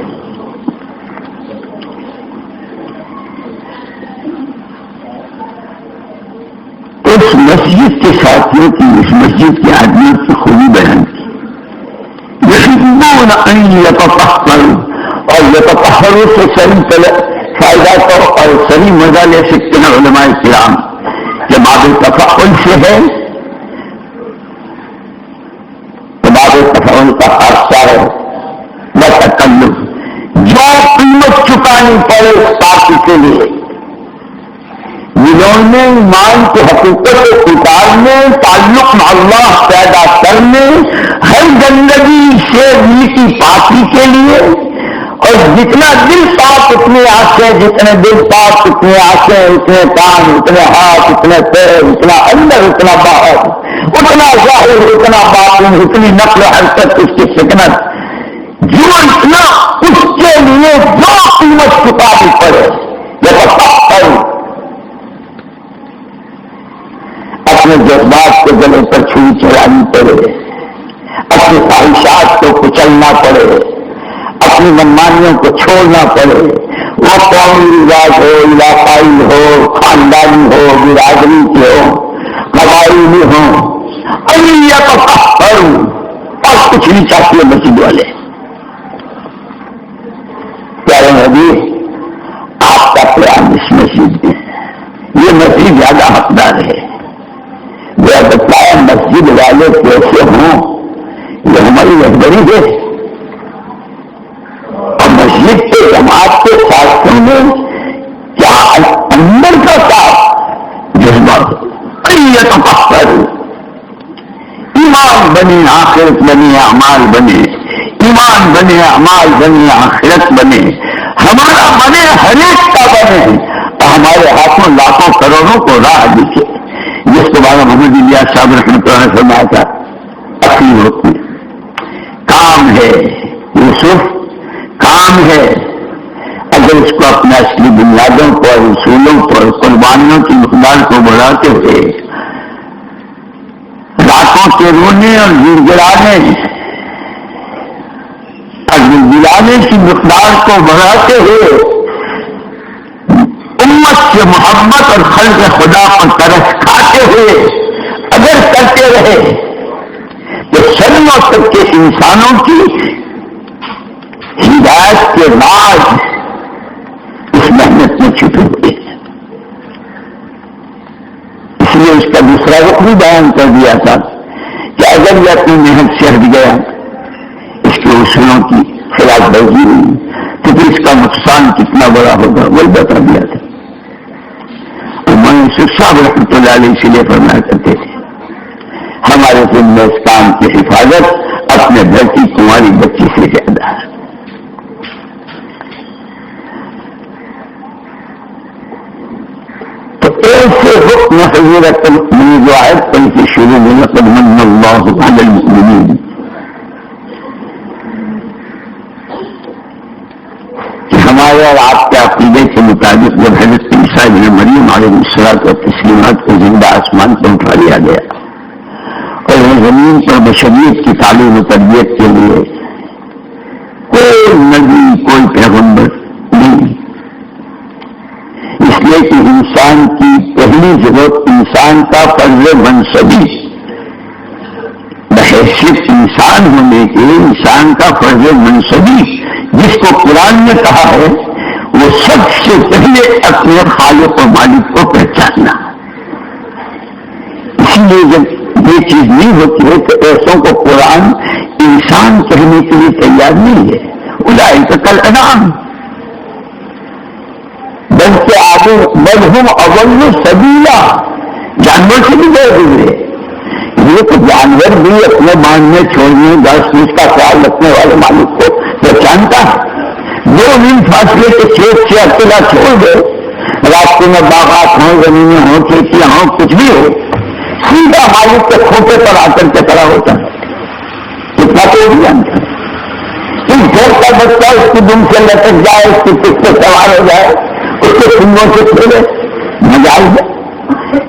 اس مسجد کے ساتھیوں کی، اس مسجد کے آدمیوں کی خوبی بیان کی۔ یحبون ان یتطہروا، اور یتطہروا سے صحیح فائدہ تو اور صحیح مزہ لے سکتے ہیں علماء کرام کہ باب تفعل سے ہے، تو باب تفعل کا خاصہ ہے بتکلف، جو قیمت چکانی پڑے اس پارٹی کے لیے، جنہوں نے ایمان کی حقیقت کو اتارنے، تعلق میں اللہ پیدا کرنے، ہر گندگی سے نیکی پاکی کے لیے، اور جتنا دل پاک اتنے آنکھیں، جتنے دل پاک اتنے آنکھیں، اتنے کان، اتنے ہاتھ، اتنے پیر، اتنا اندر اتنا باہر، اتنا ظاہر اتنا باطن، اتنی نقل و حرکت، اس کی سکنت، جو اتنا اس کے لیے جو قیمت چکانی پڑے، یہ اپنے جذبات کو گلے پر چھری چلانی پڑے، اپنی خواہشات کو کچلنا پڑے، اپنی منمانیوں کو چھوڑنا پڑے، وہ قومی رواج ہو، علاقائی ہو، خاندانی ہو، برادری کے ہو، قبائلی ہوں، اور کچھ نہیں چاہتے مسجد والے۔ پیارے نبی، آپ کا قیام اس مسجد میں، یہ مسجد زیادہ حقدار ہے۔ بتایا مسجد والے کیسے ہوں، یہ ہماری رہبری ہے، اور مسجد کے جماعت کے ساتھیوں میں کیا اندر کا صاف جذبہ ہو، ایمان بنے، آخرت بنے، اعمال بنے، ایمان بنے، اعمال بنے، آخرت بنے، ہمارا بنے، ہر ایک کا بنے، اور ہمارے ہاتھوں لاکھوں کروڑوں کو راہ دکھے، جس کے بعد محمد الیاس صاحب رحمۃ اللہ نے فرمایا تھا اخیر وقت میں کام ہے، یوسف کام ہے، اگر اس کو اپنے اصلی بنیادوں پر، اصولوں پر، قربانیوں کی مقدار کو بڑھاتے ہوئے، راتوں کے رونے اور گر گرانے کی مقدار کو بڑھاتے ہوئے، امت سے محبت اور خلق خدا پر ترس کھاتے ہوئے اگر کرتے رہے تو صدیوں تک کے انسانوں کی ہدایت کے راز اس محنت میں چھپے ہوئے ہیں۔ اس لیے اس کا دوسرا رخ بھی بیان کر دیا تھا کہ اگر یہ اپنی محنت سے ہٹ گیا، اس کے اصولوں کی خلاف ورزی ہوئی، تو پھر اس کا نقصان کتنا بڑا ہوگا وہ بتا دیا تھا۔ صاحب رحمۃ اللہ علیہ اس لیے فرمایا کرتے تھے ہمارے دل میں اس کام کی حفاظت اپنے گھر کی کماری بچی سے زیادہ ہے۔ تو ایسے حکم حضرت جو آیت پڑھی تھی شروع میں، لقد من اللہ علی المؤمنین، ہمارے اور آپ کے عقیدے کے مطابق جب حضرت عیسیٰ ابن مریم علیہ الصلوۃ والتسلیمات کو زندہ آسمان پر اٹھا لیا گیا اور یہ زمین پر بشریت کی تعلیم و تربیت کے لیے کوئی نبی کوئی پیغمبر نہیں، اس لیے کہ انسان کی پہلی ضرورت انسان کا فرض منصبی، بحیثیت انسان ہونے کے انسان کا فرض منصبی جس کو قرآن نے کہا ہے وہ سب سے پہلے اپنے خالق و مالک کو پہچاننا۔ اسی لیے جب یہ چیز نہیں ہوتی ہے تو ایسوں کو قرآن انسان کہنے کے لیے تیار نہیں ہے، اولئک کالانعام، بلکہ آگے بل ہم اضل سبیلا، جانور سے بھی گئے ہوئے۔ یہ تو جانور بھی اپنے باندھنے چھوڑنے گھاس پھوس کا خیال رکھنے والے مالک کو پہچانتا ہے۔ 2 میل فاصلے کے کھیت سے اکیلا چھوڑ دے راستے میں باغات ہوں، زمینیں ہوں، کھیتیاں ہوں، کچھ بھی ہو، سیدھا مالک کے کھوٹے پر آ کر کے کھڑا ہوتا ہے. کتنا تو بھی جانتا ہے. اس گھر کا بچہ اس کی دم سے لٹک جائے، اس کی پک پہ سوار ہو جائے، اس کے سنگوں سے کھیلے، مجاز ہے.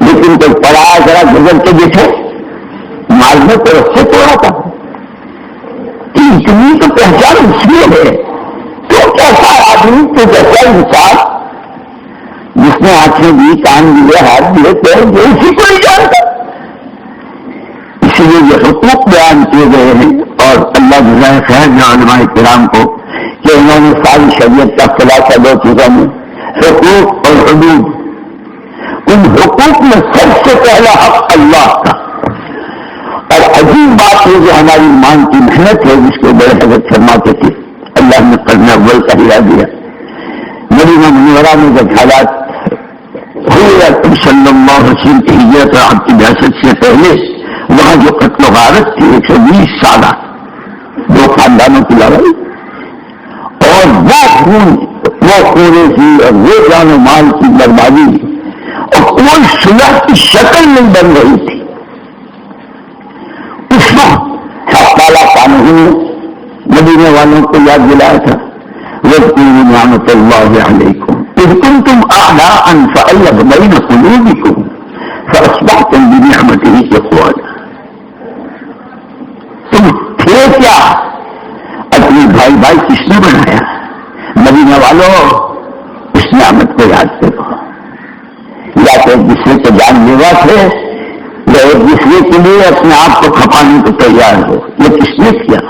لیکن کوئی پڑا ذرا گزر کے دیکھے، مال میں تو رستے توڑا تھا. اتنی تو پہچان اس لیے ہے. تو کیسا آدمی، تو کیسا انسان جس نے آنکھیں دی، کان دیے، ہاتھ دیے، پیر دیے، اسی کو نہیں جانتا. اس لیے یہ حقوق بیان کیے گئے ہیں. اور اللہ جزائے خیر نے علماء کرام کو کہ انہوں نے ساری شریعت کا خلاصہ دو چیزوں میں، حقوق اور حدود. ان حقوق میں سب سے پہلا حق اللہ کا. اور عجیب بات یہ جو ہماری ایمان کی محنت ہے، جس کو بڑے حضرت فرماتے تھے، اللہ نے قرن اول کا ہرا دیا. مدینہ منورہ میں جب حالات ہوئے صلی اللہ علیہ وسلم کی ہجرت اور آپ کی بعثت سے پہلے، وہاں جو قتل و غارت تھی 120 سالہ، 2 خاندانوں کی لڑائی، اور وہ خوریزی اور وہ جان و مال کی بربادی، اور کوئی صلح کی شکل نہیں بن رہی تھی. اس وقت حق تعالیٰ قانون نے مدینے والوں کو یاد دلایا تھا، وَاذْكُرُوا نِعْمَتَ اللَّهِ عَلَيْكُمْ إِذْ كُنْتُمْ أَعْدَاءً فَأَلَّفَ بَيْنَ قُلُوبِكُمْ فَأَصْبَحْتُمْ بِنِعْمَتِهِ إِخْوَانًا. تم تھے کیا؟ اپنے بھائی کس نے بنایا؟ مدینہ والوں، اس نعمت کو یاد کرو. یا تو ایک دوسرے کے جان لیوا تھے، یا ایک دوسرے کے لیے اپنے آپ کو کھپانے کو تیار ہو. یہ کس نے کیا؟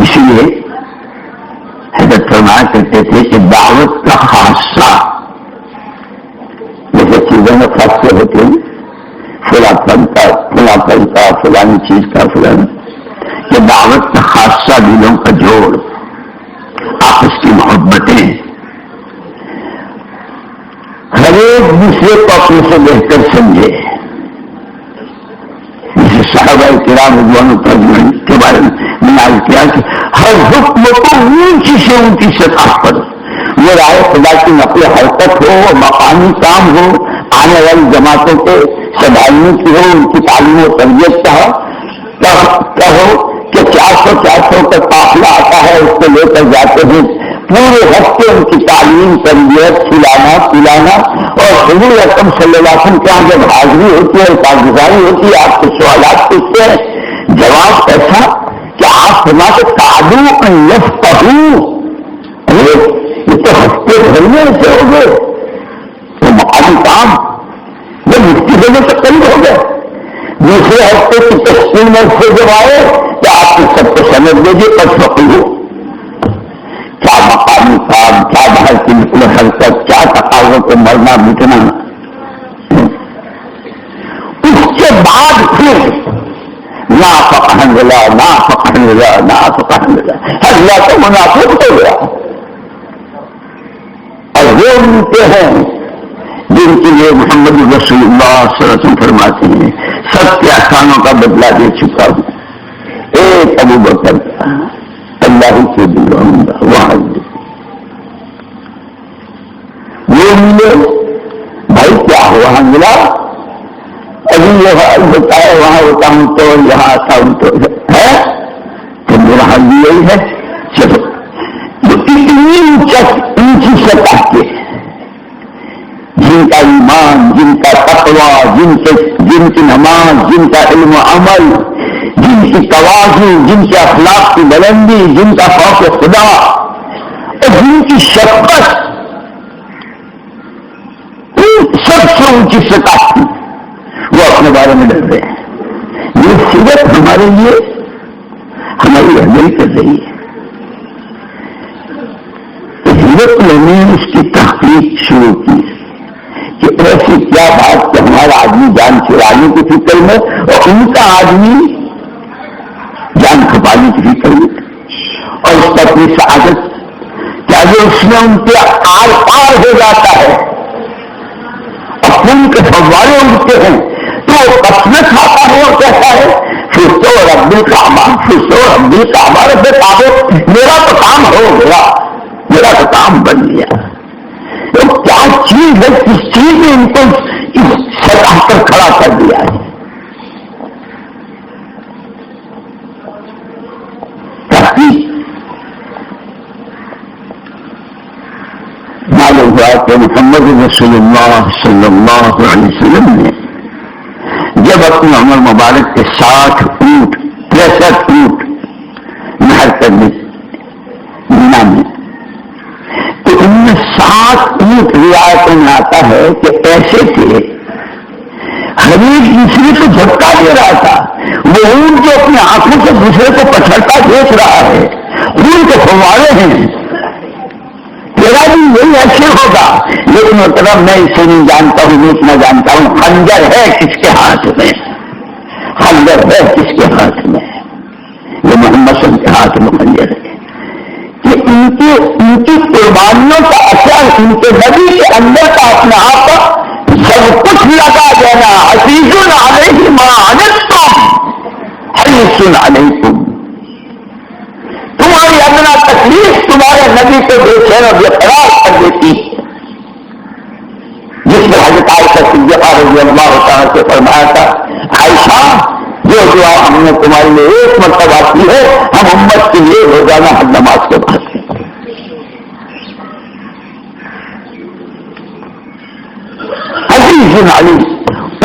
اس لیے حضرت فرمایا کرتے تھے کہ دعوت کا خاصہ، جیسے چیزوں میں خاصے ہوتے ہیں، فلاں فن کا، فلاں فن کا، فلانی چیز کا، فلانی، یہ دعوت کا خاصہ دلوں کا جوڑ، آپس کی محبتیں، ہر ایک دوسرے کو اپنے سے بہتر سمجھے. جسے صحابہ کرام رضوان اللہ کے بارے میں منال کیا کہ ہر حکم کو اونچی سے اونچی سطح پر، وہ رائے خدا کی نقل حرکت ہو، مقامی کام ہو، آنے والی جماعتوں کو سنبھالنے کی ہو، ان کی تعلیم و تربیت کا ہو کہ 400 کا قافلہ آتا ہے، اس کو لے کر جاتے ہیں پورے ہفتے ان کی تعلیم، تربیت، کھلانا پلانا. اور حضور اکرم صلی اللہ علیہ وسلم کے یہاں جب حاضری ہوتی ہے، کارگزاری ہوتی ہے، آپ کے سوالات پوچھتے ہیں، جواب ایسا کہ آپ فرماتے تعلیم ان یفقہوا. یہ تو ہفتے بھر میں ایسے ہو گئے، تو مقامی کام جب مفتی ہونے سے قریب ہو گئے. دوسرے ہفتے کی تشکیل میں سے جب آئے تو آپ کو سب کو سمجھ لیجیے پر فقیر کیا مقامی کام، کیا باہر کی نقل حرکت، کیا تقاضوں کو مرنا مٹنا. اس کے بعد پھر نافقہ ملا، نافقہ ملا، نافقہ ملا، اللہ کا منافق ہو گیا. اور وہ ملتے ہیں جن کے لیے محمد رسول اللہ صلی اللہ علیہ وسلم فرماتے ہیں سب کے احسانوں کا بدلہ دے چکا ہوں. ایک ابو بکر کا اللہ کے دلوں وہاں وہ ملے. بھائی کیا ہوا؟ ملا ابھی یہ حال ہوتا ہے، وہاں ہوتا ہوں تو یہاں آتا ہوں تو ہے، تو میرا حال بھی یہی ہے. چلو جو اتنی اونچی سطح کے، جن کا ایمان، جن کا تقوی، جن کی نماز، جن کا علم و عمل، جن کی تواضع، جن کے اخلاق کی بلندی، جن کا خوف خدا اور جن کی شفقت سب سے اونچی سطح تھی، وہ اپنے بارے میں ڈر رہے ہیں. یہ سیرت ہمارے لیے ہماری رہنمائی کر رہی ہے. سیرت نے اس کی تحقیق شروع کی کہ ایسی کیا بات کہ ہمارا آدمی جان چرانے کی فکر میں اور ان کا آدمی جان کھپانے کی فکر میں، اور اس کا اپنی سعادت کیا جو اس میں ان کے آر پار ہو جاتا ہے اور خون کے فوارے اٹھتے ہیں تو وہ قسمت کھاتا ہے اور کہتا ہے پھر تو رب الکعبہ، پھر تو رب الکعبہ، رب کعبہ، میرا تو کام ہو گیا، میرا تو کام بن گیا. چیز ہے کس چیز نے ان کو اس سطح پر کھڑا کر دیا ہے. معلوم ہوا کہ محمد رسول اللہ صلی اللہ علیہ وسلم نے جب اپنی عمر مبارک کے 60 اونٹ 63 اونٹ نہر کرنے مینا میں، تو ان میں 7 اونٹ روایتوں میں آتا ہے کہ ایسے تھے ہر ایک دوسرے کو جھٹکا دے رہا تھا. وہ اونٹ جو اپنی آنکھوں سے دوسرے کو پچھڑتا دیکھ رہا ہے، خون کے فوارے ہیں. تیرا بھی یہی ایسے ہوگا، لیکن محترم میں اسے نہیں جانتا ہوں، میں اتنا جانتا ہوں خنجر ہے کس کے ہاتھ میں، خنجر ہے کس کے ہاتھ میں. یہ محمد صلی اللہ علیہ وسلم کے ہاتھ میں خنجر ہے کہ ان کی قربانیوں کا اثر ان کے نبی کے اندر کا اپنے آپ سب کچھ لگا دینا. عزیز علیہ ما عنتم حریص علیکم، تمہاری ادنا تکلیف تمہارے نبی کو بے چین اور بےقرار کر دیتی ہے. جس میں حضرت عائشہ صدیقہ رضی اللہ تعالیٰ سے فرمایا تھا، عائشہ جو دعا ہم نے تمہارے لیے ایک مرتبہ کی ہے، ہم امت کے لیے روزانہ ہر نماز کے بعد عزیز علی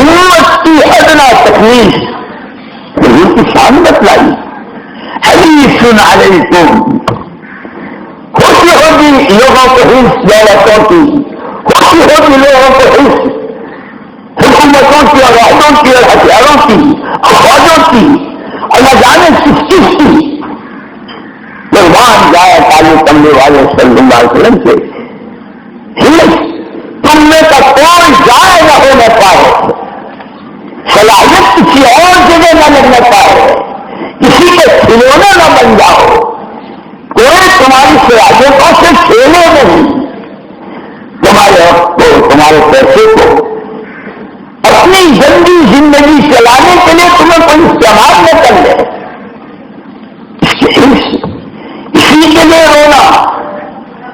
امت کی ادنا تکلیف ان کی شان بتلائی. حریص علیکم، خوشی ہوگی لوگوں کو حرص دولتوں کی، خوشی ہوگی لوگوں کو حرص حکومتوں کی اور عہدوں کی اور ہتھیاروں کی افواجوں کی اور نہ جانے کس چیز کی. قربان جائے تعلق کرنے والے صلی اللہ علیہ وسلم سے حرص تم میں کا کوئی جائے نہ ہونے پائے، صلاحیت کسی اور جگہ نہ لگنے پائے، کسی کے کھلونے نہ بن جاؤ، کوئی تمہاری صلاحیتوں سے کھیلے نہیں. تمہارے وقت کو، تمہارے پیسے کو اپنی گندی زندگی چلانے کے لیے تمہیں کوئی استعمال نہ کر لے. اسی کے لیے رونا،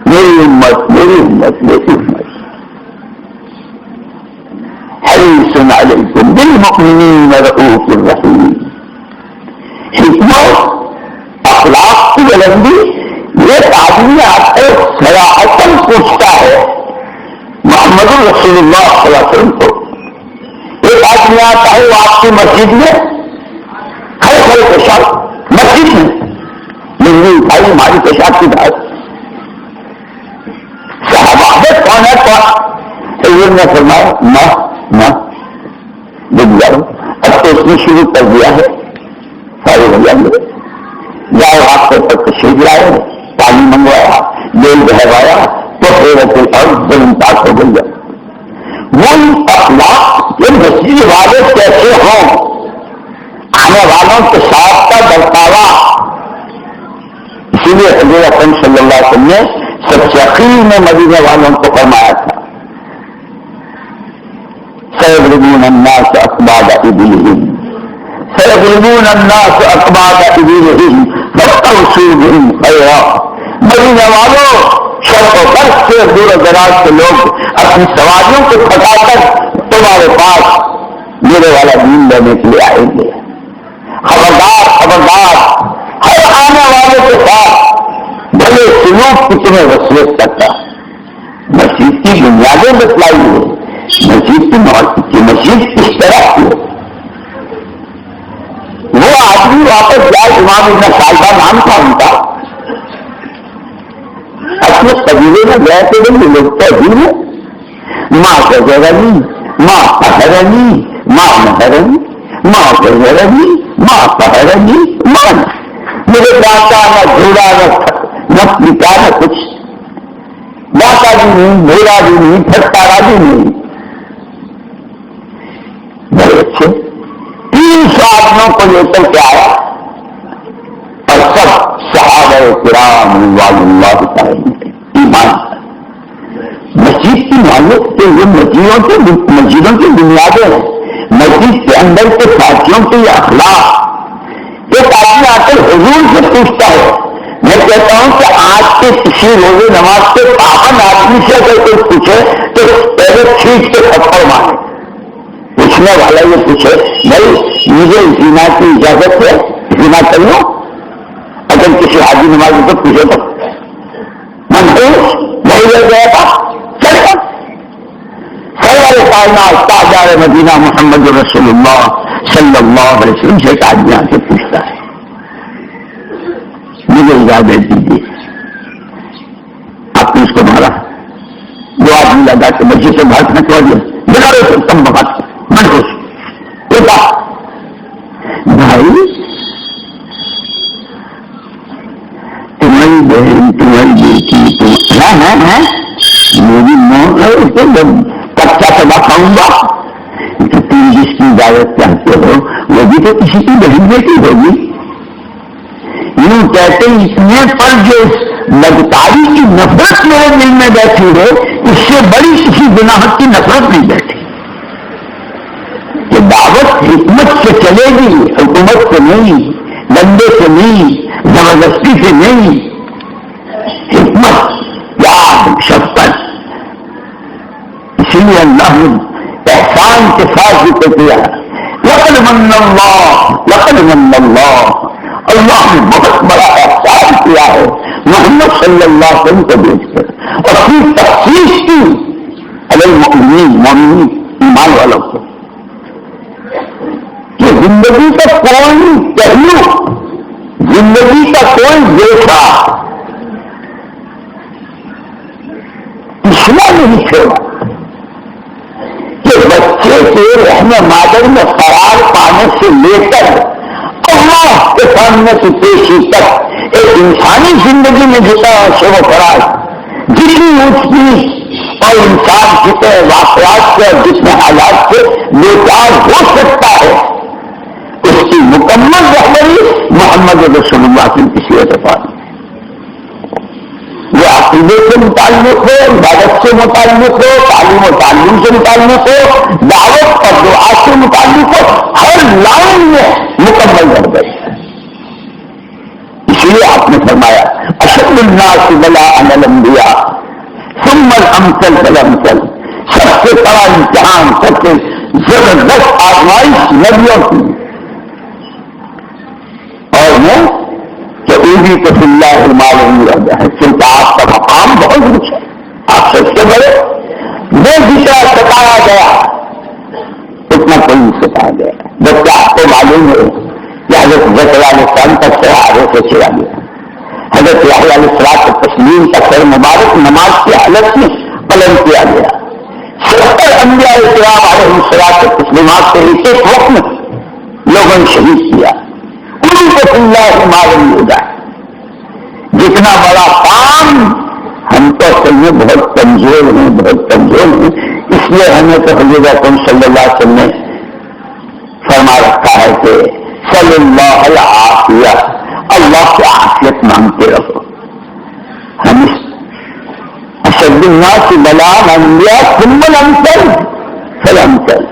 میری امت میری امت میری امت. حریص علیکم بالمؤمنین رؤوف رحیم. حکمت اخلاق کی بلندی، ایک آدمی آپ کو صراحتاً پوچھتا ہے محمد رسول اللہ صلی اللہ علیہ وسلم کو. ایک آدمی آتا ہے وہ آپ کی مسجد میں کھڑے کھڑے پیشاب مسجد میں نہیں بھائی ہماری پیشاب کی بات صحابہ کون ہے کون نے فرمایا نہ ڈب جاؤ. اب تو اس نے شروع کر دیا ہے، سارے ہو جائیں گے. جاؤ آپ کے اوپر تشریف لائے، پانی منگوایا، بیل بہوایا تو پھر اور ظلم پاک ہو گئی. وہ اخلاق یہ مسجد والے کیسے ہوں، آنے والوں کے ساتھ کا برتاوا. اسی لیے حضور اکرم صلی اللہ علیہ وسلم نے سب سے اخیر میں مدینے والوں کو فرمایا تھا، سيضربون الناس أكباد إبلهم سيضربون الناس أكباد إبلهم فاستوصوا بهم خيرا. مدینے والوں شرق و غرب سے دور و دراز کے لوگ اپنی سواریوں کو پھٹا کر تمہارے پاس میرے والا دین لینے کے لیے آئیں گے. خبردار خبردار، ہر آنے والے کے ساتھ بھلے سلوک کی تمہیں وصیت کرتا. مسجد کی بنیادیں بتلائی ہے، مسجد کس طرح کی ہو. وہ آدمی واپس جائے، امام ابن صالحہ نام تھا ان کا، اپنے قبیلے میں گئے تھے. لوگ تہذیب ہے، ماں گزرنی ماں پہرنی ماں نہرنی ماں گزرنی ماں پہرنی ماں. میرے داتا نہ گھوڑا نہ پتا نہ کچھ، داتا بھی نہیں، گھوڑا بھی نہیں، پھٹکارا بھی نہیں. بڑے اچھے 300 آدمیوں کو لے کر کے آیا اور سب صحابہ کرام رضوان اللہ تعالی ایمان. مسجد کی معلوم کہ یہ مسجدوں کی بنیادیں ہیں. مسجد کے اندر کے ساتھیوں کے یہ اخلاق. ایک آدمی آ کر حضور سے پوچھتا ہے میں کہتا ہوں کہ آج کے کسی روزے نماز کے پابند آدمی سے اگر کوئی پوچھے تو پہلے کھینچ کے تھپڑ مارے. پوچھنے والا یہ پوچھے بھائی مجھے زنا کی اجازت ہے, زنا کر لوں؟ اگر کسی حاجی نمازی کو پوچھے تو منحوس نہیں لے گیا تھا چلتا. سرور کائنات تاجدار مدینہ محمد رسول اللہ صلی اللہ علیہ وسلم سے ایک آدمی آ کے پوچھتا ہے مجھے اجازت دیجیے. آپ نے اس کو مارا, دو آدمی لگا کے مسجد سے باہر نکلوا دیا, بنا رہے تم بات منحوس. بھائی تمہاری بہن تمہاری بیٹی میری ماں جب کچا سبا کھاؤں گا تو تم جس کی اجازت چاہتے ہو وہ بھی تو کسی کی بہن بیٹی ہوگی. یوں کہتے اتنے پر جو لگتاری کی نفرت میرے دل میں بیٹھی ہو اس سے بڑی کسی گناہ کی نفرت نہیں بیٹھی. کہ دعوت حکمت سے چلے گی, حکومت سے نہیں, ڈنڈے سے نہیں, زبردستی سے نہیں. حکمت, پیار, شفقت. اسی لیے اللہ نے احسان کے ساتھ ذکر کیا لقد من اللہ, اللہ نے بہت بڑا احسان کیا ہے محمد صلی اللہ علیہ وسلم کو دیکھ کر, اور اپنی تخصیص کی علی المؤمنین, مومنین ایمان والوں کو, کہ زندگی کا کوئی پہلو, زندگی کا کوئی دیکھا پچھلا نہیں چھوڑا کہ بچے کے رہنے مادر میں قرار پانے سے لے کر اللہ کے سامنے کی پیشی تک ایک انسانی زندگی میں جتنا شب و فراز, جتنی اونچ نیچ اور انسان جتنے واقعات سے اور جتنے حالات سے بےچار ہو سکتا ہے اس کی مکمل رہبری محمد رسول اللہ کی کسی اعتبار میں. وہ عقیدے سے متعلق ہو, عبادت سے متعلق ہو, تعلیم و تعلیم سے متعلق ہو, دعوت اور دعا سے متعلق ہو, ہر لائن میں مکمل رہبری ہے. اس لیے آپ نے فرمایا اشد الناس بلاء الانبیاء ثم الامثل فالامثل. سب سے بڑا امتحان, سب سے زبردست آزمائش نبیوں کی اور میں کہ اوبی تو اللہ المال ہے, کیونکہ آپ کا مقام بہت اونچا ہے, آپ سب سے بڑے. وہ جتنا ستایا گیا اتنا کوئی نہیں ستایا گیا. جبکہ آپ کو معلوم ہے کہ حضرت زکریا علیہ السلام کا سر آگے سے چلا گیا, حضرت یحییٰ علیہ السلام کو تسلیم کا سر مبارک نماز کی حالت میں قلم کیا گیا. 70 انبیاء کرام علیہ الصلوۃ والتسلیمات کو ایک وقت میں لوگوں نے شہید کیا. اللہ معلوم ہوگا جتنا بڑا کام. ہم تو اصل میں بہت کمزور ہیں, بہت کمزور ہیں. اس لیے ہمیں تو حضرت اکرم صلی اللہ علیہ وسلم نے فرما رکھا ہے کہ صلی اللہ العافیہ, اللہ سے عافیت مانگتے رہو. ہم اشد الناس بلاء الانبیاء ثم الامثل فالامثل.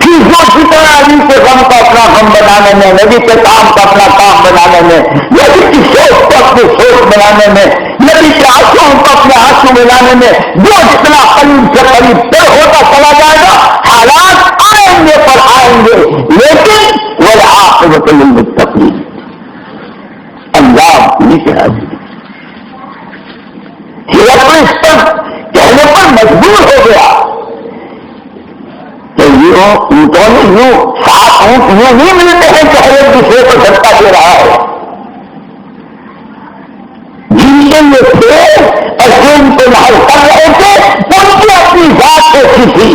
چیزوں کی طرح نبی کے غم کو اپنا غم بنانے میں, نبی کے کام کو اپنا کام بنانے میں, نبی کی سوچ کو اپنی سوچ بنانے میں, نبی کے آنسو کو اپنے آنسو بنانے میں جو جتنا قریب سے قریب پر ہوتا چلا جائے گا. حالات آئیں گے پر آئیں گے, لیکن والعاقبۃ للمتقین. اللہ نیچے حاضر ہرقل اس پر کہنے پر مجبور ہو گیا کہ یوں اونٹوں نے یوں 7 اونٹ یوں نہیں ملتے ہیں کہ ہر ایک دوسرے کو دھکا دے رہا ہے. جن کے یہ تھے اور جن کو نہر کر رہے تھے ان کی اپنی ذات ایسی تھی.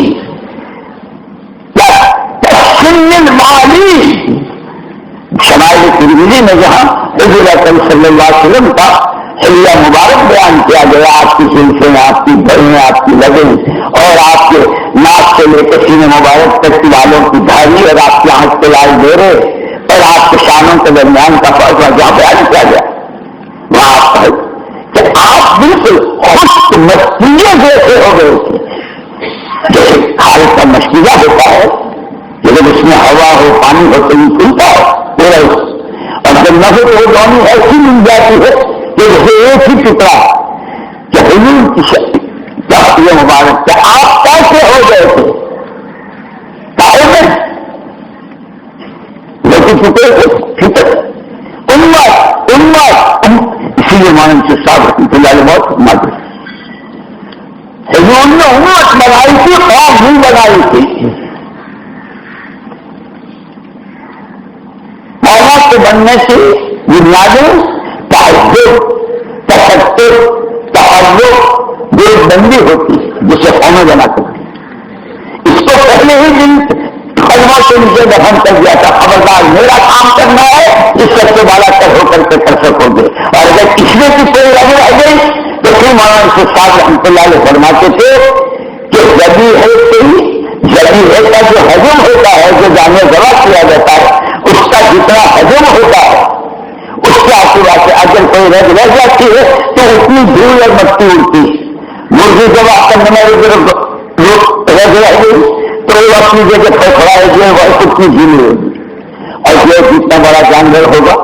سن المالی شمائل ترمذی میں جہاں حضور اکرم صلی اللہ علیہ وسلم کا حلیہ مبارک بیان کیا گیا, آپ کی زلفیں, آپ کی بڑیں, آپ کی لگیں اور آپ کے ناک سے لے کر سینے مبارک تک کی والوں کی دھاری اور آپ کی آنکھ کے لال ڈورے اور آپ کے شانوں کے درمیان کا فرق جہاں بیان کیا گیا وہاں آپ کہ آپ بالکل خوش مستیے جیسے ہو گئے تھے. جیسے کھال کا مشکلہ ہوتا ہے, جب اس میں ہوا ہو, پانی ہو تو یہ کھلتا ہو پورا, اور جب نفس وہ دونوں ایسی مل جاتی ہے کہ جیسے ایک ہی ٹکڑا کہ حضور کی شکتی یہ مبارک کہ آپ کیسے ہو گئے تھے لیکن فکر امت اسی لیے مانن سے صاحب رحمۃ اللہ علیہ بہت مدد حضور نے امت بنائی تھی قوم نہیں بنائی تھی. مولا کے بننے سے بنیادیں تعجب تشدد تعلق دیش بندی ہوتی ہے جسے قومیں بنا کرتی ہے. اس کو پہلے ہی دن قدموں سے نیچے دفن کر دیا تھا خبردار میرا کام کرنا ہے اس سب سے بالا کر ہو کر کے کر سکو گے. اور اگر اس میں کی کوئی رہ گئی تو پھر مولانا سے صاحب رحمۃ اللہ علیہ فرماتے تھے کہ جبھی ہے کا جو ہضم ہوتا ہے جو جانے گواہ کیا جاتا ہے اس کا جتنا ہضم ہوتا ہے اس کے آشیواد سے اگر کوئی رہ جاتی ہے تو اتنی دھول اور مٹی اڑتی ہے. مرغی جب آپ کا نمبر رہ گئی تو وہ اپنی جگہ پر کھڑا ہے جو وہ کتنی جھیلی ہوگی. اور جو جتنا بڑا جانور ہوگا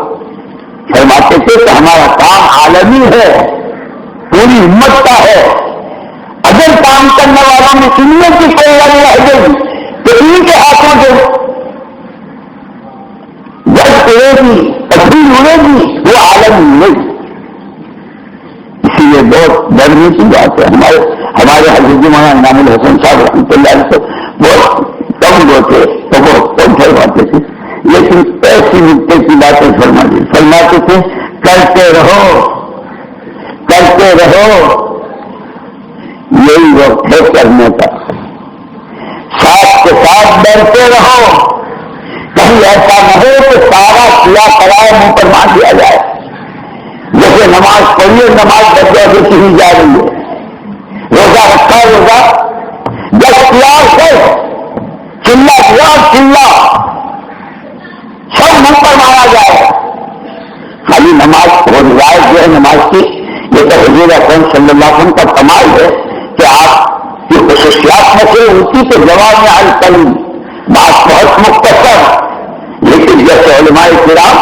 فرماتے تھے کہ ہمارا کام عالمی ہے پوری امت کا ہے. اگر کام کرنے والوں میں دنیا کی کوئی لڑ رہ گئی تو ان کے ہاتھوں سے جب اڑے گی تبدیل اڑے گی وہ عالم نہیں. اسی لیے بہت ڈرنے کی بات ہے. ہمارے حضرت مولانا انعام الحسن صاحب رحمۃ اللہ علیہ سے بہت کم لوگ تھے تو بہت کم فرماتے تھے لیکن ایسی نقطے کی باتیں فرماتے تھے کرتے رہو یہی وقت ہے کرنے کا. ساتھ کے ساتھ ڈرتے رہو کہیں ایسا نہ ہو کہ سارا کیا کرائے منہ پر مار دیا جائے. جیسے نماز پڑھیے نماز درجہ دیتی ہوئی جا رہی ہے. روزہ رکھا روزہ دستیاب کر چلا سب منہ پر مارا جائے. خالی نماز اور روایت جو ہے نماز کی یہ تو حضور اکرم صلی اللہ علیہ وسلم کا کمال ہے کہ آپ کی خصوصیات میں سے ہوتی تو جواب میں آج کل بات بہت مختصر لیکن جیسے علماء کرام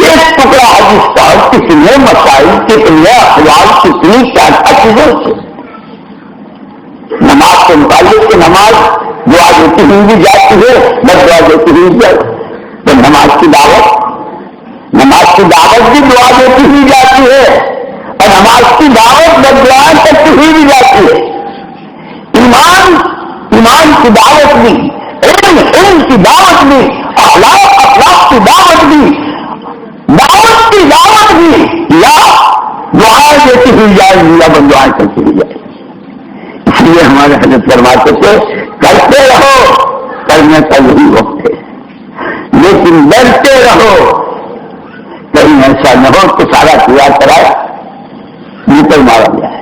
ایک ٹکڑا حدیث کا کتنے مسائل کتنے اخلاق کتنی کیا چیزوں سے نماز کے متعلق کہ نماز دعا دیتی ہوئی بھی جاتی ہے بس دعا دیتی ہوئی جائے تو نماز کی دعوت بھی دعا دیتی ہوئی جاتی ہے اور نماز کی دعوت بد دعائیں کرتی ہوئی بھی جاتی ہے. ایمان کی دعوت بھی علم کی دعوت بھی اخلاق کی دعوت بھی یا دعائیں دیتی ہوئی جائے یا بد دعائیں کرتی ہوئی جائے. اس لیے ہمارے حضرت فرماتے تھے کرتے رہو کرنے کا یہی وقت ہے لیکن ڈرتے رہو کہیں ایسا نہ ہو کہ سارا کیا کرائے نکل مارا جائے.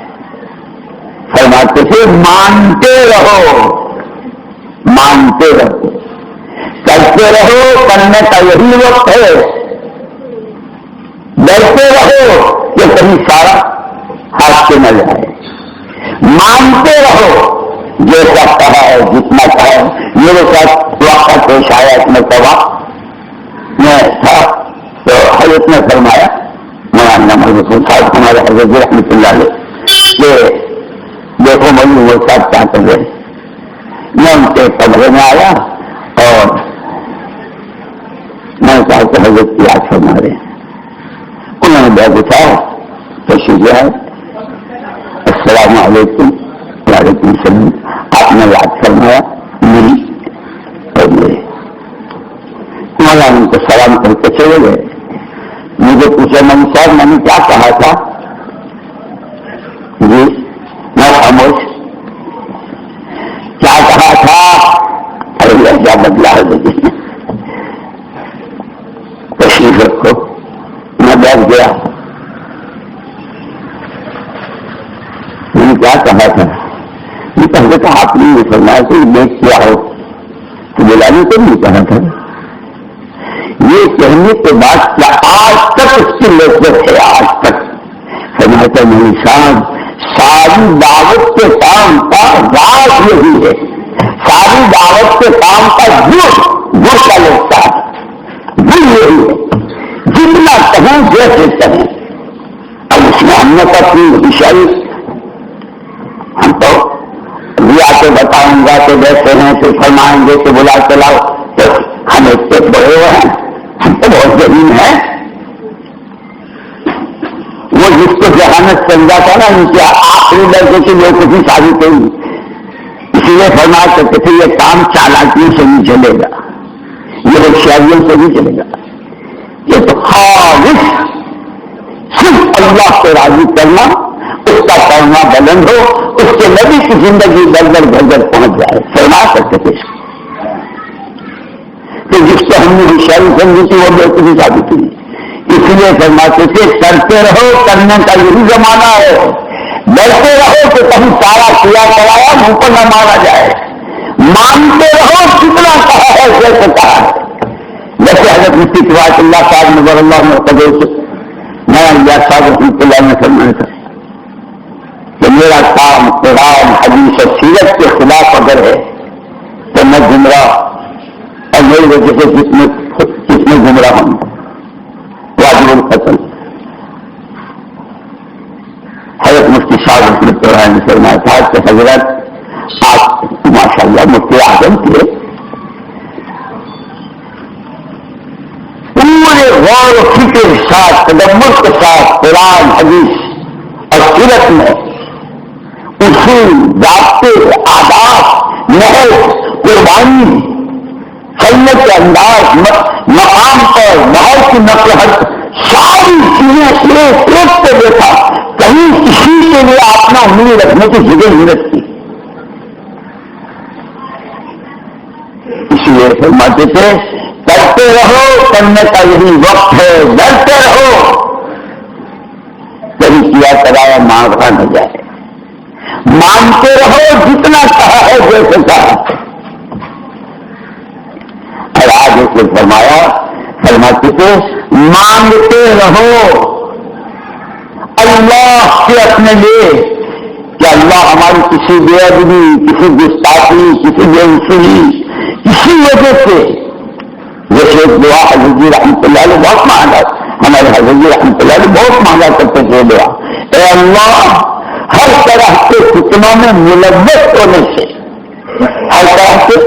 فرماتے تھے مانتے رہو کرتے رہو کرنے کا یہی وقت ہے. ڈرتے رہو کہ کہیں سارا ہاتھ سے نہ جائے. مانتے رہو جیسا کہا ہے جتنا کہا ہے. میرے ساتھ واقعہ پیش آیا ایک مرتبہ میں تھا تو حضرت نے فرمایا مولانا محمد صاحب ہمارے حضرت رحمۃ اللہ علیہ کہ دیکھو مجھے وہ صاحب کیا کر رہے. میں ان کے کمرے میں آیا اور میں نے کہا کہ حضرت کی یاد فرما رہے ہیں. انہوں نے بیٹھ اٹھایا تشریف ہے السلام علیکم. وعلیکم السلام. آپ نے یاد فرمایا میری اور میرے مولانا ان کو سلام کر کے چلے گئے. مجھے پوچھا میں نے صاحب میں نے کیا کہا تھا. جی میں خاموش. کیا کہا تھا ارے لہجہ بدلا ہے لیکن تشریف رکھو. میں بیٹھ گیا. میں نے کیا کہا تھا یہ پہلے تو آپ نے یہ فرمایا کہ دیکھ کیا ہو تو بلانے کو نہیں کہا تھا. یہ کہنے کے بعد کیا آج تک اس کی لذت ہے. آج تک فرماتا نہیں صاحب ساری دعوت کے کام کا راز یہی ہے. ساری دعوت کے کام کا جڑ کا لگتا ہے. جڑ یہی ہے، جتنا کہیں جیسے کہیں. اب اس میں ہم نے اپنی ہوشیاری، ہم تو بھی آ کے بتاؤں گا کہ بیٹھے ہیں تو فرمائیں گے کہ بلا چلاؤ، تو ہم اتنے بڑے ہوئے ہیں، ہم تو بہت ذہین ہیں. وہ جس کو ذہانت سمجھا تھا نا ان کے آخری درجے کی لوگ کسی ثابت ہوئی، اسی لیے فرما کرتے تھے یہ کام چالاکیوں سے نہیں چلے گا، یہ ہوشیاریوں سے نہیں چلے گا، یہ تو خالص صرف اللہ کو راضی کرنا، اس کا کرنا بلند ہو، اس کے نبی کی زندگی در در گھر گھر پہنچ جائے. فرما کرتے تھے کہ جس کو ہم نے ہوشیاری سمجھی تھی وہ بے کسی ثابت ہوئی. اس لیے فرماتے تھے کرتے رہو، کرنے کا یہی زمانہ ہے. ڈرتے رہو کہ کہیں سارا کیا کرایا منہ کو نہ مارا جائے. مانتے رہو کتنا کہا ہے جیسے کہا ہے. جیسے حضرت مفتی قرات اللہ صاحب نظر اللہ محتضر سے میں اللہ صاحب رحمۃ اللہ نے فرمایا تھا کہ میرا کام قرآن حدیث اور سیرت کے خلاف اگر ہے تو میں گمراہ، اور میری وجہ سے کتنے گمراہ ہوں، واجب القتل. حضرت مفتی صاحب رحمۃ اللہ نے فرمایا تھا کہ حضرت آپ ماشاء اللہ مفتی اعظم تھے، پورے غور و فکر کے ساتھ تدبر کے ساتھ قرآن حدیث اور سیرت میں اصول، ضابطے، آداب، نحو، قربانی، چلنے کے انداز، مقام پر ماحول کی نقل حرکت، ساری چیزیں ایک پہ دیکھا. کہیں کسی کے لیے اپنا امید رکھنے کی جگہ نہیں رکھتی. اس لیے فرماتے تھے کرتے رہو، کرنے کا یہی وقت ہے. ڈرتے رہو کبھی کیا کرایا مانگا نہ جائے. مانتے رہو جتنا کہا ہے جیسے کہا. اور آج اس نے فرماتے تھے مانگتے رہو اللہ سے اپنے لیے کہ اللہ ہماری کسی بے ادبی، کسی گستاخی، کسی بے اصولی، کسی وجہ سے، جیسے دعا حضرت جی رحمۃ اللہ علیہ بہت مانگا، ہمارے حضرت جی رحمۃ اللہ علیہ بہت مانگا کرتے تھے دعا، اے اللہ ہر طرح کے فتنوں میں ملوث ہونے سے، ہر طرح کے.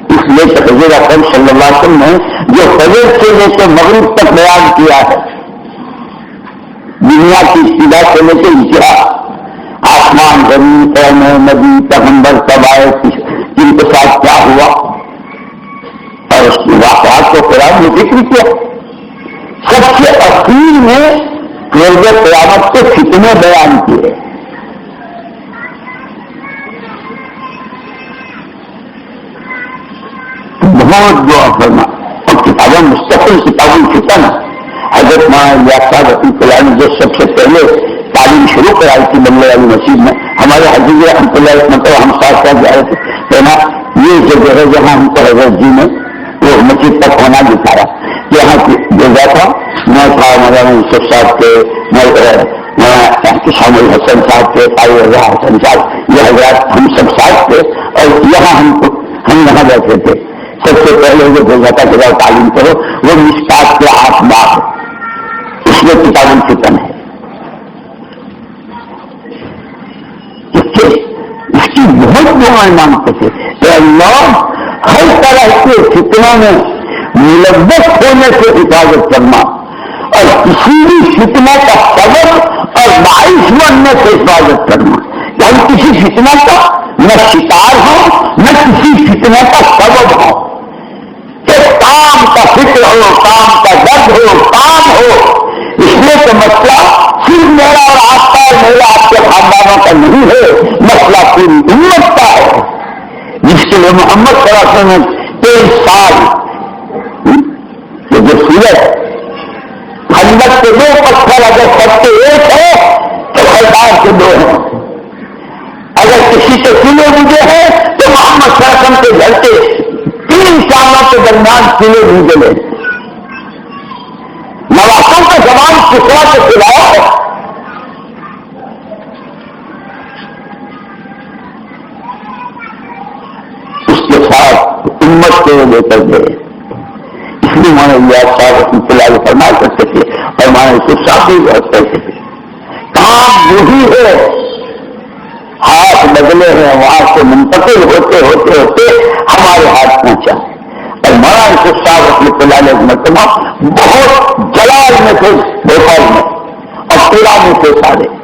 اس لیے کہ حضور اکرم صلی اللہ علیہ وسلم نے جو فجر سے لے کے مغرب تک بیان کیا ہے، دنیا کی ابتدا سے لے کے انتہا، آسمان، زمین، قومیں، نبی، پیغمبر، قبائل، ان کے ساتھ کیا ہوا اور اس کی واقعات کو قرآن نے ذکر کیا. سب سے اخیر میں روز قیامت کے فتنے بیان کیے. بہت دعا فرما اور کتابیں مستقل کتابیں فتن. حضرت مولانا صاحب رحمۃ اللہ نے جو سب سے پہلے تعلیم شروع کرائی تھی بنگلے والی مسجد میں، ہمارے حضرت رحمۃ اللہ مطلب ہم ساتھ ساتھ جا رہے تھے. کہنا یہ جگہ ہے جہاں ہم کو حضرت جی نے وہ مسجد تک ہونا دکھایا. یہاں جگہ تھا، میں تھا مولانا یوسف صاحب کے، میں احتشام الحسن صاحب کے، قاری رضا حسن صاحب، یہ حضرات ہم سب ساتھ تھے اور یہاں ہم یہاں بیٹھے تھے. سب سے پہلے جو بھیجا تھا کہ تعلیم کرو وہ مشکات کے آپ بات، اس میں کتابیں فتن ہے. اس کی بہت دعائیں مانگتے تھے کہ اللہ ہر طرح کے فتنوں میں ملوث ہونے سے حفاظت کرنا اور کسی بھی فتنہ کا سبب اور باعث بننے سے حفاظت کرنا. کہ ہم کسی فتنہ کا نہ شکار ہو نہ کسی فتنہ کا سبب ہو، کہ کام کا فکر ہو، کام کا درد ہو، کام ہو. اس لیے تو مسئلہ صرف میرا اور آپ کا، میرا آپ کے خاندانوں کا نہیں ہے، مسئلہ پوری امت کا ہے، جس کے لیے محمد صلی اللہ علیہ وسلم نے 23 سال یہ جو سورج خندق کے 2 پتھر اگر سب کے ایک ہے تو خیبر کے 2 ہیں. اگر کسی کے سلے مجھے ہے تو محمد صلی اللہ علیہ وسلم کے گھر کے 3 سالوں کے درمیان سلے مجھے لے. نواسوں کا زبان کسرا کے کھلایا ہے. اس کے ساتھ امت کے لے کر گئے. اس لیے میں الیاس صاحب رحمۃ اللہ علیہ فرمایا کرتے تھے، اور مولانا یوسف صاحب بھی بہت کہتے تھے، کام وہی ہے، ہاتھ بدلے ہیں، وہاں سے منتقل ہوتے ہوتے ہوتے ہمارے ہاتھ پہنچا۔ اور مولانا یوسف صاحب رحمۃ اللہ علیہ مرتبہ بہت جلال میں تھے بھوپال میں، اور پورا میں تھے سارے۔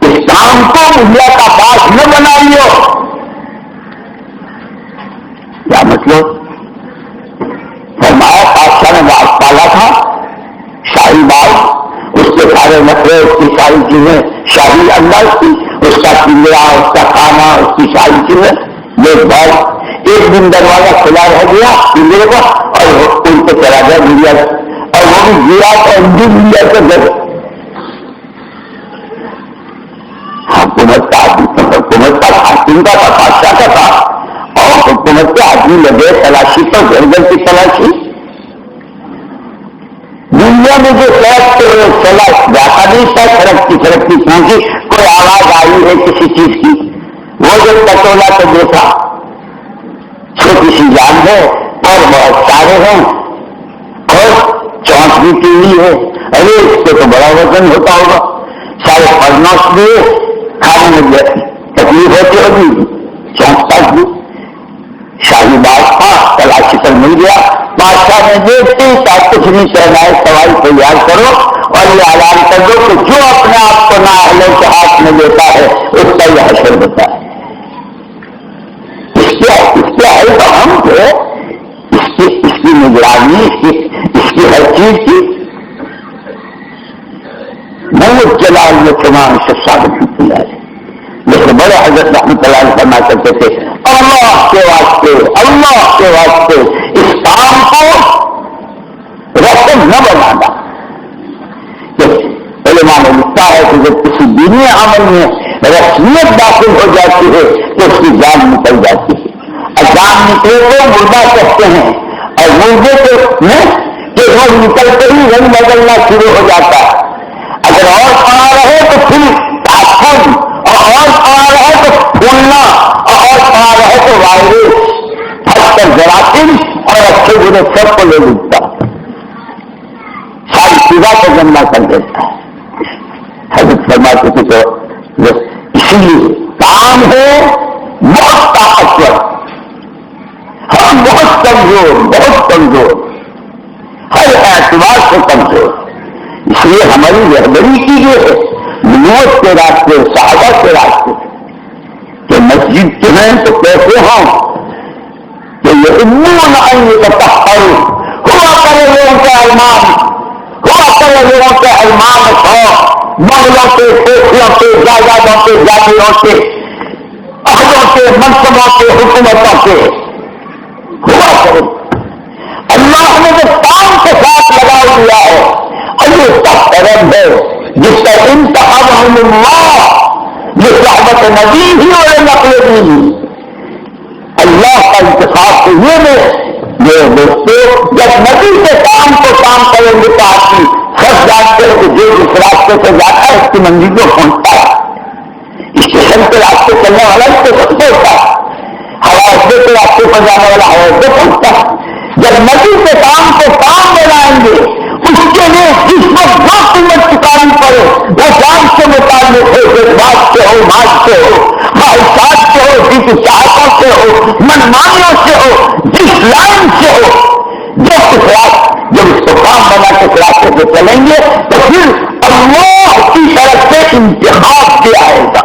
اس کام کو مہیا کا باس نہ بنائیے۔ کیا مطلب؟ فرمایا بادشاہ نے باغ پالا تھا، شاہی باغ، اس کے سارے نخرے، اس کی ساری چیزیں شاہی انداز کی، اس کا پنجرا، اس کا کھانا، اس کی ساری چیزیں۔ یہ باغ ایک دن دروازہ کھلا رہ گیا پنجرے کا، اور ان پہ چلا گیا گڑیا، اور وہ بھی گرا تو انجن گڑیا سے گئے۔ حکومت کا حاکم کا تھا، بادشاہ کا تھا، اور حکومت کے آدمی لگے تلاشی پر، گھر گھر کی تلاشی۔ دنیا میں جو سڑک چلا جاتا نہیں تھا، سڑک کی پہنچی، کوئی آواز آئی ہے کسی چیز کی، وہ جو پٹولا تو دیکھا، چھوٹی سی جان ہے اور بہت سارے ہیں، اور چونچ بھی پیلی ہے، ارے اس کو تو بڑا وزن ہوتا ہوگا، سارے پرنوش بھی کھانے میں تکلیف ہوتی ہوگی، چونچ تک بھی۔ شاہی باغ تھا، تلاشی پر مل گیا، بادشاہ نے دیکھتے کچھ نہیں کہنا ہے، سوال تیار کرو اور یہ اعلان کر دو کہ جو اپنے آپ کو نااہلوں کے ہاتھ میں دیتا ہے اس کا یہ حشر ہوتا ہے۔ اس کے حل تو ہم تھے، اس کی نگرانی، اس کی ہر چیز کی محمد جلال میں تمام سے ثابت کیا ہے۔ لیکن بڑے حضرت رحمۃ اللہ علیہ فرمایا کرتے تھے، اللہ کے واسطے اس کام کو رسم نہ بنانا۔ علماء نے لکھا ہے کہ جب کسی دینی عمل میں رسمیت داخل ہو جاتی ہے تو اس کی جان نکل جاتی ہے، اور جان نکلے تو مردہ کہتے ہیں، اور مردے کے روز نکلتے ہی رنگ بدلنا شروع ہو جاتا ہے۔ اگر اور پڑا رہے تو پھر تعفن، اور پڑا رہے تو پھولنا، اور پڑا رہے تو وائرس، ہٹ کر جراثیم اور اچھے برے سب کو لے لکھتا، ساری چیزوں کو گندا کر دیتا ہے۔ حضرت فرماتے تھے تو اسی لیے کام ہے بہت طاقتور، ہم بہت کمزور، ہر اعتبار سے کمزور، اس لیے ہماری رہبری کی گئی ہے نبوت کے راستے، صحابہ کے راستے، کہ مسجد کے ہیں تو کیسے ہوں کہ یہ امون آئیں کا تحفظ ہوا کرے لوگوں کے ارمان ہو، بنگلوں کے، کوٹھیوں کے، جائیدادوں کے، جاگیروں کے، عہدوں کے، منصبوں کے، حکومتوں کے ہوا کرے۔ اللہ نے جو کام کے ساتھ لگا دیا ہے، اور یہ اس کا کرم ہے جس کا انتخاب اللہ، یہ صحبت نبی ہی اور نقل بھی اللہ کا انتخاب تو یہ دوستوں جب نبی کے کام کو کام کریں گے تو آپ کی سب جانتے ہیں کہ جو اس راستے سے جاتا ہے اس کی منزل کو پہنچتا ہے، اسٹیشن کے راستے چلنے والا اسٹیشن پہ ہوتا ہے، ہوائی اڈے کے راستے پر جانے والا ہوائی اڈے پہنچتا ہے۔ جب نبی کے کام کو کام بنائیں گے اس کے لیے جس وقت جو قیمت چکانی پڑے وہ جان سے متعلق ہو، جذبات سے ہو، مال سے ہو، خواہشات سے ہو، جس چاہتوں سے ہو، منمانیوں سے ہو، جس لائن سے ہو، جب اس کو کام بنا کے راستے سے چلیں گے تو پھر اللہ کی طرف سے انتخاب بھی آئے گا،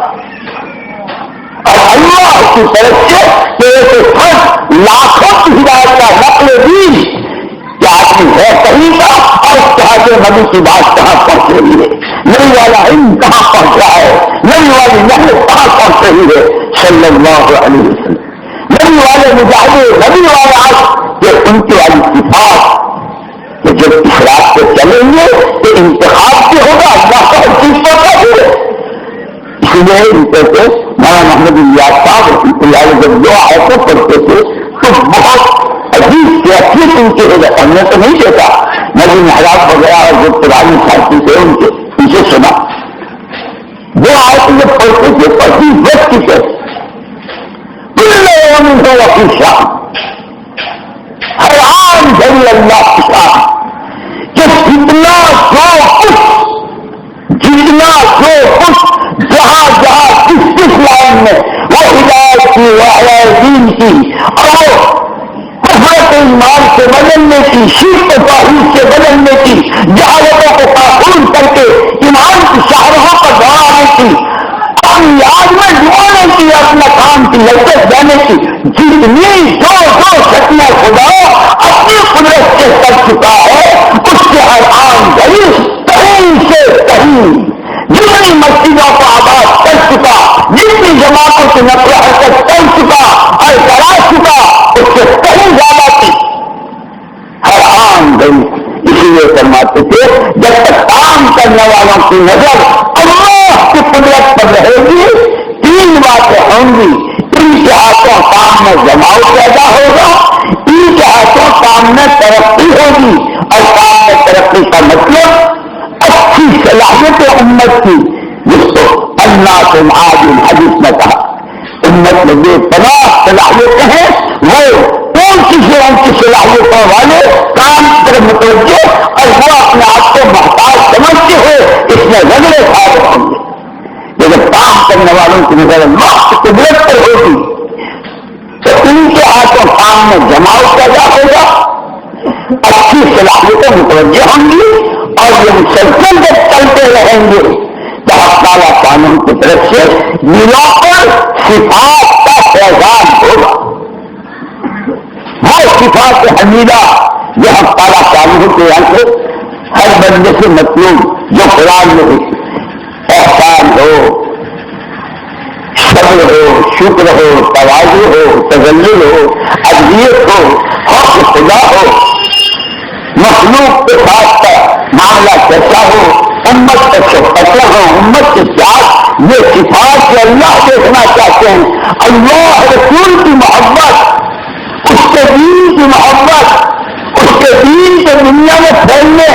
اور اللہ کی طرف سے ایک فرد لاکھوں کی ہدایت کا نقل بھی کہ آدمی ہے کہیں کا، اور کہا کہ نبی کی بات کہاں پہنچ رہی ہے، نبی والا علم کہاں پہنچ رہا ہے، نبی والی محنت کہاں پہنچ رہی ہے، صلی اللہ علیہ وسلم، نبی والے مجاہد، نبی والے آج کہ ان کی والی صفات کہ جب اس راستے چلیں گے تو انتخاب بھی ہوگا، اللہ کا ہر چیز پتا ہے۔ اسی لیے ان کو مولانا محمد الیاس صاحب رحمۃ اللہ علیہ جب دو آیتیں پڑھتے تھے تو بہت عجیب کیفیت ان کی ہو جاتی، ہم نے تو نہیں دیکھا، نبی محراب وغیرہ اور جو پرانی ساتھی تھے ان کے پیچھے سنا، دو آیتیں جب پڑھتے تھے پڑھتی وقت کی کیسے کل یوم ہو اپنی شام، میری اللہ کی شان کہ جتنا جو کچھ جہاں جہاں کس لائن میں وہ ہدایت کی، وہ حیائے دین کی، اور وہ کفرت ایمان سے بدلنے کی، شرک و توحید سے بدلنے کی، جہالتوں کو تعقل کر کے ایمان کی شاہراہوں پر دوڑانے کی، اپنی یاد میں ڈبانے کی، اپنا کام کی لذت دینے کی جتنی جو شکلیں خدا اپنی قدرت سے کر چکا ہے، اس کے ہر عام گھڑی کہیں سے کہیں جتنی مسجدوں کو آباد کر چکا، جتنی جماعتوں کی نقل و حرکت کر چکا اور کرا چکا، اس سے کہیں زیادہ تھی ہر عام گھڑی۔ اسی لیے فرماتے تھے جب تک کام کرنے والوں کی نظر اللہ کی قدرت پر رہے گی، تین باتیں ہوں گی: ان کے ہاتھوں کام میں جماؤ پیدا ہوگا، ان کے ہاتھوں کام میں ترقی ہوگی، اور کام میں ترقی کا مطلب اچھی صلاحیت امت کی، جس کو اللہ سے معاذ حدیث میں کہا امت میں جو تمام صلاحیتیں ہیں وہ کون سی صلاحیتوں والے کام پر متوجہ اور وہ اپنے آپ کو محتاج سمجھتے ہوئے اس میں رگڑے کھائے ہوں گے۔ جب کام کرنے والوں کی نظر وقت قدرت پر ہوگی تو ان کے ہاتھوں کام میں جماؤ پیدا ہوگا، اچھی صلاحیتیں متوجہ ہوں گی، اور یہ مسلسل جب چلتے رہیں گے تو تعالیٰ قانون کی طرف سے ملوں پر صفات کا فیضان ہوگا۔ وہ صفات حمیدہ جو ہم تعالیٰ قانون کے یہاں سے ہر بندے سے مطلوب جو قرآن میں احسان ہو، صبر ہو، شکر ہو، تواضع ہو، تذلل ہو، عدلیت ہو، خوف خدا ہو، مخلوق کے ساتھ کا معاملہ کیسا ہو، امت کا شفقت ہو، امت کے ساتھ یہ صفات سے اللہ دیکھنا چاہتے ہیں۔ اللہ رسول کی محبت، اس کے دین کی محبت، اس کے دین کے دنیا میں پھیلنے،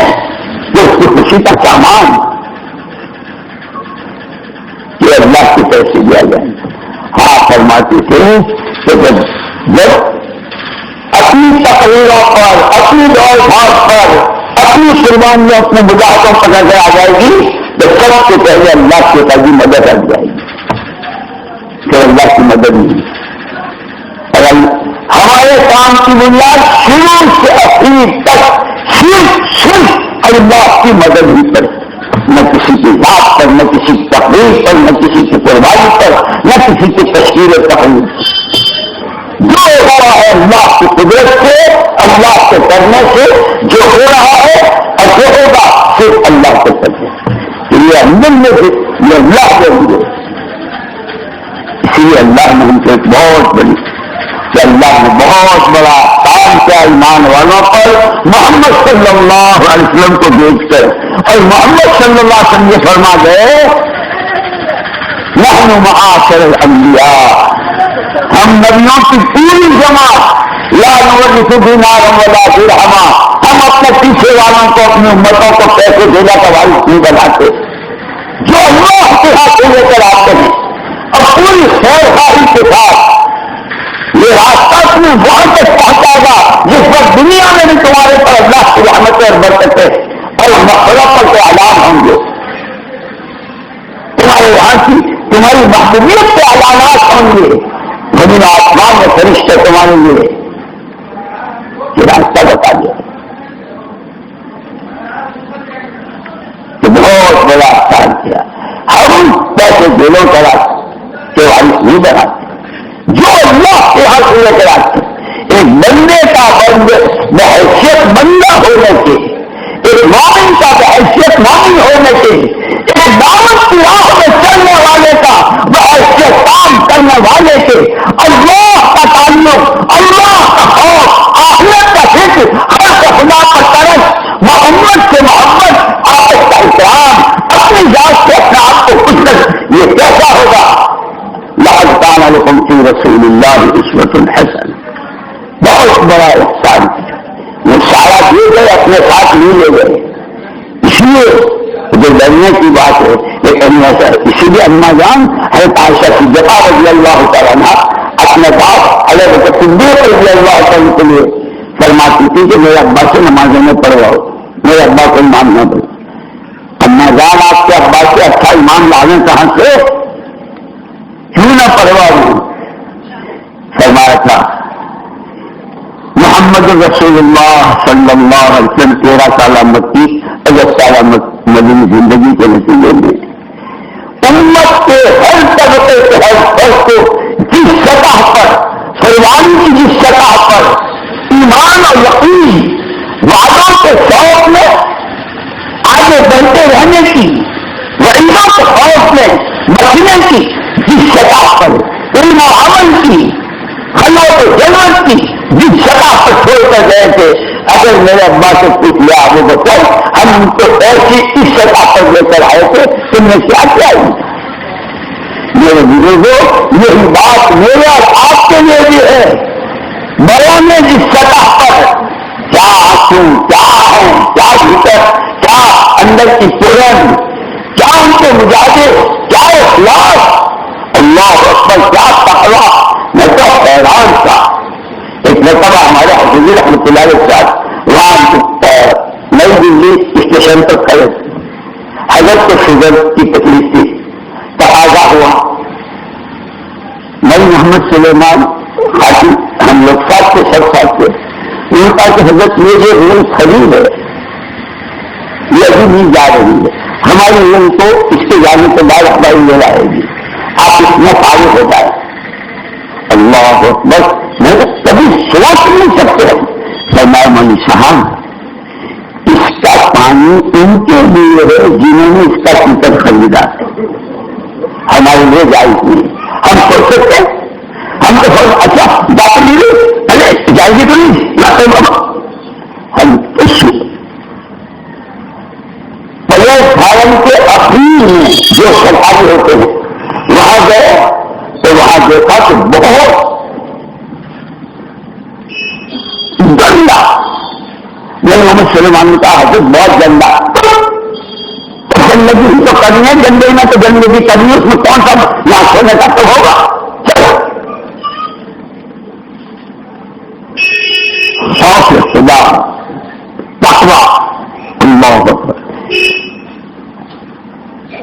جو اس کی خوشی کا سامان یہ اللہ کی طرف سے دیا جائے۔ ہاں فرماتے تھے کہ جب اپنی تقریروں پر، اپنی دوڑ بھاگ پر، اپنی قربانیوں، اپنے مجاہدوں پر نظر آ جائے گی تو سب سے پہلے اللہ کی قدر مدد آ جائے گی، پھر اللہ کی مدد نہیں۔ اور ہمارے کام کی بنیاد شروع سے اخیر تک صرف اللہ کی مدد ہی پر، نہ کسی کی ذات پر، نہ کسی کی تقریر پر، نہ کسی کی قربانی پر، نہ کسی کی تشکیل تقریر۔ جو ہو رہا ہے اللہ کی قدرت سے، اللہ کے کرنے سے جو ہو رہا ہے اور جو ہوگا صرف اللہ کے کرنے سے۔ یہ اندر میں سے یہ اللہ کے لیے، اسی لیے اللہ نے ہم سے ایک بہت بڑی کہ اللہ نے بہت بڑا کام کیا ایمان والوں پر محمد صلی اللہ علیہ وسلم کو دیکھ کر، اور محمد صلی اللہ علیہ وسلم یہ فرما گئے نحن معاشر الانبیاء، ہم نبیوں کی پوری جماعت لا نورث دینارا ولا درہما، ہم اپنے پیچھے والوں کو، اپنی امتوں کو پیسے دینا کا وارث نہیں بناتے، جو اللہ کے ہاتھ سے لے کر آتے ہیں اور پوری خیر خواہی کے ساتھ یہ راستہ تمہیں وہاں تک پہنچائے گا جس وقت دنیا میں بھی تمہارے پر اللہ کی رحمتیں اور برکتیں اور مغفرت کے اعلان ہوں گے، تمہارے وہاں کی تمہاری محبوبیت کے اعلانات ہوں گے، زمین آسمان میں فرشتے تمہارے لیے یہ راستہ بتا دیا کہ بہت بڑا احسان کیا۔ ہم پیسے دلوں کا کے وارث نہیں بناتے، جو اللہ کے ہاتھ لے کر آتے، ایک بندے کا بحیثیت بندہ ہونے کے، ایک مومن کا بحیثیت مومن ہونے کے، ایک دعوت کی راہ میں چلنے والے کا بحیثیت کام کرنے والے کے، اللہ کا تعلق، اللہ کا خوف، آخرت کا فکر، ہر خدا پر ترس، محمد سے محبت، آپس کا احترام، اپنی ذات سے اپنے آپ کو خوش کر، یہ کیسا ہوگا؟ لقد كان لكم في رسول الله اسوة حسنة، بہت بڑا احسان کیا، وہ سارا دیے گئے اپنے ساتھ نہیں لے گئے، اس لیے جو ڈرنے کی بات ہے اسی لیے اما جان حضرت عائشہ صدیقہ رضی اللہ تعالیٰ عنہ اپنے باپ حضرت صدیق رضی اللہ تعالیٰ کے لیے فرماتی تھی کہ میرے ابا سے نمازوں میں پڑھواؤ، میرے ابا کو ایمان نہ دو۔ اما جان آپ کے ابا سے اچھا ایمان لانے کہاں سے، کیوں نہ پڑھواؤں؟ فرمایا تھا محمد رسول اللہ صلی اللہ علیہ وسلم 13 سالہ مکی 10 سالہ مدنی زندگی کے نتیجے میں امت کے ہر طبقے کے ہر فرد کو جس سطح پر فرمانی کی جس سطح پر ایمان اور یقین وعدوں کے شوق میں آگے بڑھتے رہنے کی، وعیدوں کے خوف میں بچنے کی جس سطح پر علم و عمل کی، خلوت و جنت کی جس سطح پر چھوڑ کر گئے تھے، اگر میرے ابا سے پوچھ لیا ابو بکر ہم ان کو ایسی اس سطح پر لے کر آئے تھے، تم نے کیا کیا؟ میرے بزرگوں یہی بات میرے اور آپ کے لیے بھی ہے، بڑوں نے جس سطح پر کیا آنسو، کیا ہے، کیا بھیتر، کیا اندر کی پورن، کیا ان کے مجاہدے، کیا اخلاص، اللہ اکبر، کیا تقویٰ، میں تو حیران تھا۔ ایک مرتبہ ہمارے حضور رحمۃ اللہ علیہ صاحب وہاں نئی دلی اسٹیشن پر کھڑے، حضرت کو شوگر کی تکلیف تھی، تقاضا ہوا نئی محمد سلیمان حاجی ہم لوگ ساتھ کے سب ساتھ تھے، ان کا کہ حضرت یہ جو روم کھڑی ہے یہ ابھی نہیں جا رہی ہے، ہماری روم کو اس کے جانے کے بعد ہماری ریل آئے گی، آپ اس میں فارغ ہو جائیں۔ اللہ اکبر، میں کبھی سوچ نہیں سکتے فرمایا مولوی صاحب اس کا پانی ان کے لیے ہے جنہوں نے اس کا ٹکٹ خریدا ہے، ہمارے لیے جائز نہیں، ہم سوچ سکتے ہیں، ہم تو بہت اچھا ڈاکٹر نہیں، ارے جائز تو نہیں بابا، ہم کچھ پہلے فارم کے اپنی جو سرکاری ہوتے ہیں وہاں گئے تو وہاں دیکھا کہ بہت گندا، میں محمد سلیمان نے کہا حضرت بہت گندا، گندگی تو کرنی ہے، گندے میں تو گندگی کرنی ہے، اس میں کون سا ناش ہونے کا تو ہوگا، چلو خوف خدا تقویٰ اللہ اکبر۔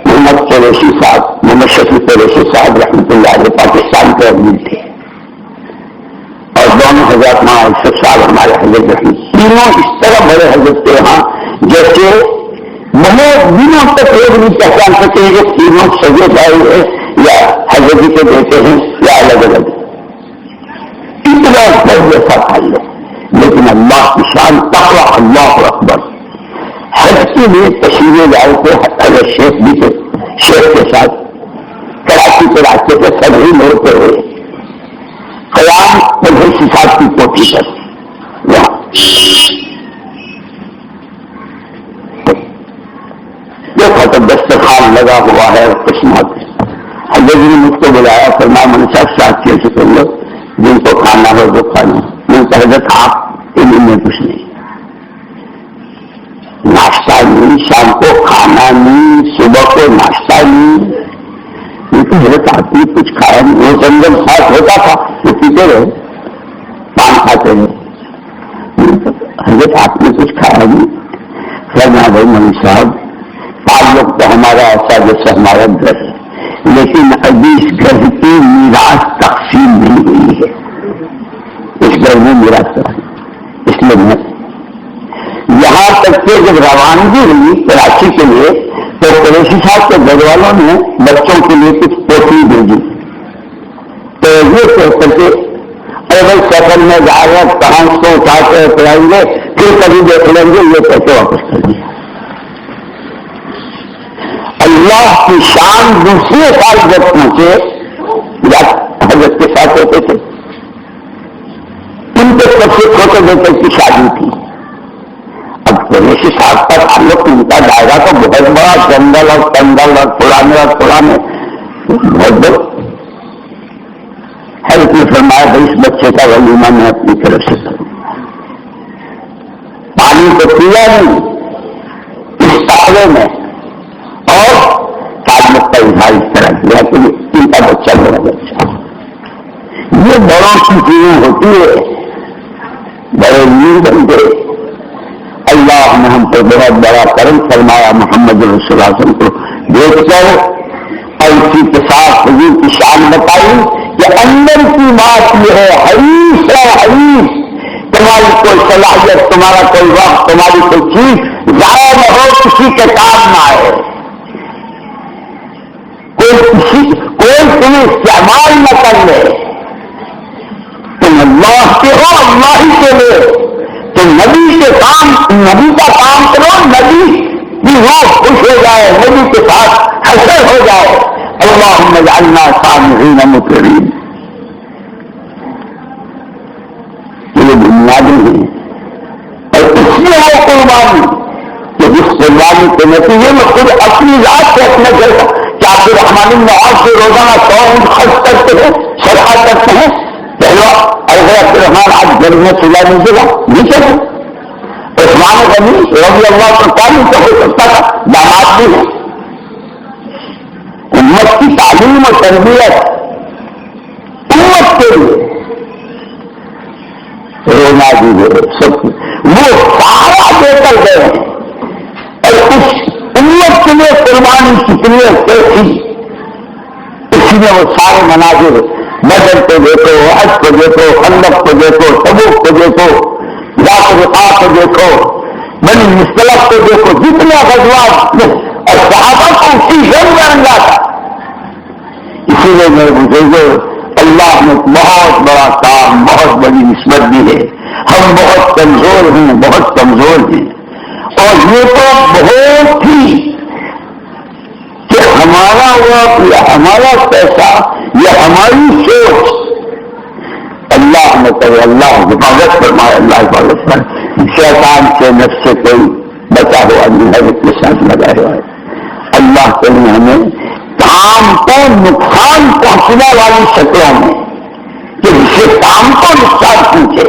محمد قریشی صاحب، محمد شفیع قریشی صاحب رحمۃ اللہ علیہ پاکستان کے امیر تھے، اور دونوں حضرت ماں عشق صاحب ہمارے حضرت رحمت، تینوں اس طرح بڑے حضرت کے وہاں جیسے بہت دنوں تک لوگ نہیں پہچان سکتے کہ تینوں سگے بھائی ہے یا حضرت کے بیٹے ہیں یا الگ الگ، اتنا سب جیسا بھائی ہے، لیکن اللہ کی شان تقویٰ، اللہ اکبر۔ حج کے لیے تشریف لائے تھے حضرت شیخ بھی تھے، شیخ کے ساتھ کراچی کے راستے پہ سب ہی لوٹتے ہوئے قیام پردیسی صاحب کی کوٹھی پر، وہاں دیکھا تو دسترخوان لگا ہوا ہے، قسمت حضرت نے مجھ کو بلایا، فرمایا منصف صاحب کیسے کر لو جن کو کھانا ہو وہ کھانا، میں کہ حضرت آپ کے لیے کچھ نہیں، ناشتہ نہیں، شام کو کھانا نہیں، صبح کو ناشتہ نہیں، کیونکہ حضرت آپ نے کچھ کھایا نہیں، وہ زمزم ساتھ ہوتا تھا وہ پیتے رہے، پان کھاتے رہے، حضرت آپ نے کچھ کھایا نہیں۔ فرمایا بھائی مولوی صاحب تعلق تو ہمارا ایسا جیسے ہمارا گھر ہے، لیکن ابھی اس گھر کی میراث تقسیم نہیں ہوئی ہے، اس گھر میں میراث ہے، اس لیے میں یہاں تک کہ جب روانگی ہوئی کراچی کے لیے تو قریشی صاحب کے گھر والوں نے بچوں کے لیے کچھ پوٹلی بھیجی، تو یہ کہہ کر کے اگر سفر میں جا رہے کہاں اس کو اٹھا کر پڑائیں گے پھر کبھی دیکھ لیں گے، یہ کہہ کے واپس کر دیا۔ اللہ کی شان دوسرے سال جب پہنچے یا حضرت کے ساتھ ہوتے تھے، ان کے سب سے چھوٹے بیٹے کی شادی تھی، اب قریشی صاحب کا تعلق ان کا دائرہ تو بہت بڑا، جنگل اور کنگل اور پرانے بہت بڑا ہے، اس نے فرمایا بھائی اس بچے کا ولیمہ میں اپنی طرف سے کروں، پانی تو پیا نہیں اس تقوی میں، اور تعلق کا اظہار اس طرح کیا کہ ان کا بچہ میرا بچہ، یہ بڑوں کی چیزیں ہوتی ہے، بڑے پر بہت بڑا کرم فرمایا محمد رسول اللہ صلی اللہ علیہ وسلم کو دیکھ کر، اور اسی کے ساتھ حضور کی شان بتائی کہ اندر کی بات یہ ہے، حریص ہے حریص، تمہاری کوئی صلاحیت، تمہارا کوئی وقت، تمہاری کوئی چیز ضائع نہ ہو، کسی کے کام نہ آئے، کوئی تمہیں استعمال نہ کر لے، تم اللہ کے ہو، اللہ ہی کے لے، تم نبی کے کام، نبی کا کام کرو، نبی بھی وہ خوش ہو جائے، نبی کے ساتھ حشر ہو جائے۔ اللہم اجعلنا سامعین مطیعین، یہ بنیادی ہے، اور اس میں وہ قربانی کہ جس قربانی کے نتیجے میں خود اپنی ذات سے اپنے گھر کا کیا عبد الرحمن بن عوف سے روزانہ 100 اونٹ خرچ کرتے ہیں، صدقہ کرتے ہیں، پہلو اگر عبد الرحمن آج گھر میں چلا نہیں چلا نہیں چلا، عثمان غنی رضی اللہ کو تعلیم تو ہو سکتا تھا، داماد بھی ہے، امت کی تعلیم و تربیت امت کے لیے رونا بھی ہے، سب وہ سارا دے کر گئے ہیں، اور اس امت کے لیے قربانی کتنی کیسی، اسی میں وہ سارے مناظر، بدر کو دیکھو، حج کو دیکھو، خندق کو دیکھو، تبوک کو دیکھو، ذات الرقاع کو دیکھو، بنی مصطلق کو دیکھو، جتنے غزوات اور صحابہ کو اسی رنگ میں رنگا تھا۔ اسی لیے میرے بزرگوں، اللہ نے بہت بڑا کام، بہت بڑی نسبت دی ہے، ہم بہت کمزور ہیں، بہت کمزور ہیں، اور یہ تو بہت ہی کہ ہمارا وقت یا ہمارا پیسہ یا ہماری سوچ، اللہ نے کہے اللہ حفاظت فرمائے، اللہ حفاظت فرمائے، شیطان کے نفس سے کوئی بچا ہوا نہیں ہے، کے ساتھ لگا ہوا ہے، اللہ کے لیے ہمیں کام کو نقصان پہنچنے والی شکلوں میں، کہ جس سے کام کو نقصان پہنچے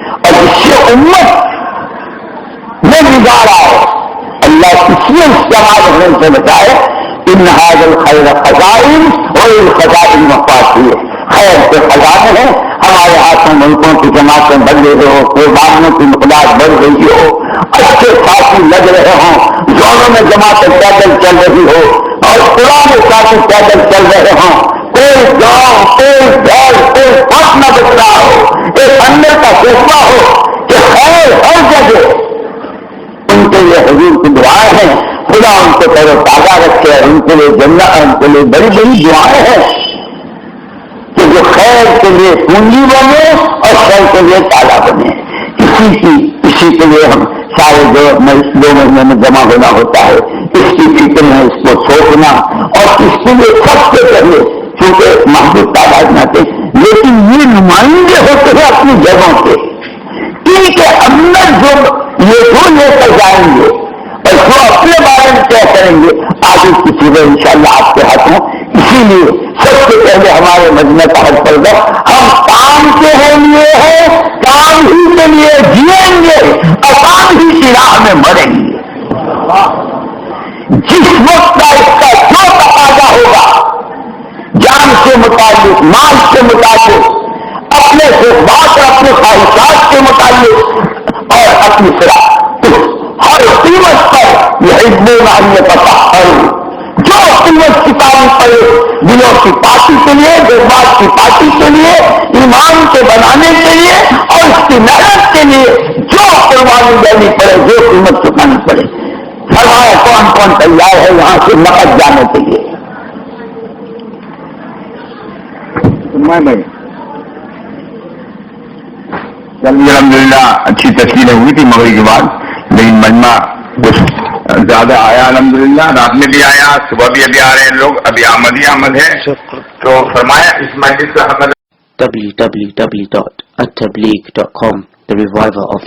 اور جس سے امت میں گزارا ہے، اللہ کس لیے استعمال ہونے سے بچائے۔ ان هذا الخير خزائن اور الخزائن مفاتيح، خیر کے خزانے ہیں، ہمارے ہاتھوں ملکوں کی جماعتیں بڑھ رہے ہو، قربانیوں کی مقدار بڑھ رہی ہو، اچھے ساتھی لگ رہے ہوں، زونوں میں جماعتیں پیدل چل رہی ہو اور پرانے ساتھی پیدل چل رہے ہوں، کوئی گاؤں، کوئی گھر، کوئی پاس نہ بچ رہا ہو، ایک اندر کا فیصلہ ہو کہ خیر ہر جگہ، ان کے لیے حضور کی دعائیں ہیں، خدا ان کو تر و تازہ رکھے، ان کے لیے جنت، ان کے لیے بڑی بڑی دعائیں ہیں کہ جو خیر کے لیے پونجی بنے اور شر کے لیے تالا بنے۔ اسی کے لیے ہم سارے 2 مہینے میں جمع ہونا ہوتا ہے، اس کی فکر میں اس کو سوچنا، اور اس کے لیے سب سے پہلے چونکہ محدود تعداد نہ تھے، لیکن یہ نمائندے ہوتے ہیں اپنی جگہوں کے، ان کے اندر جو لے کر جائیں گے اور جو اپنے بارے میں طے کریں گے، آگے کی چیزیں انشاءاللہ آپ کے ہاتھوں۔ اسی لیے سب سے پہلے ہمارے مجمع کا حل کر دو، ہم کام کے لیے ہیں، کام ہی کے لیے جیئیں گے اور کام ہی کی راہ میں مریں گے۔ جس وقت کا اس کا جو تقاضا ہوگا، جان سے متعلق، مال سے متعلق، اپنے جذبات اور اپنے خواہشات کے متعلق اور اپنی فراق، ہر قیمت پر یہ جو قیمت چکانی پڑے، دلوں کی پارٹی کے لیے، جذبات کی پارٹی کے لیے، ایمان کے بنانے کے لیے اور اس کی محنت کے لیے جو قربانی دینی پڑے، جو قیمت چکانی پڑے، فرمایا کون کون تیار ہے یہاں سے نقد جانے کے لیے؟ الحمدللہ اچھی تشکیلیں ہوئی تھی مغرب کے بعد، لیکن مجمع کچھ زیادہ آیا الحمدللہ، رات میں بھی آیا، صبح بھی ابھی آ رہے ہیں لوگ، ابھی آمد ہے، تو فرمایا اس مجلس کا www.attableek.com The Reviver of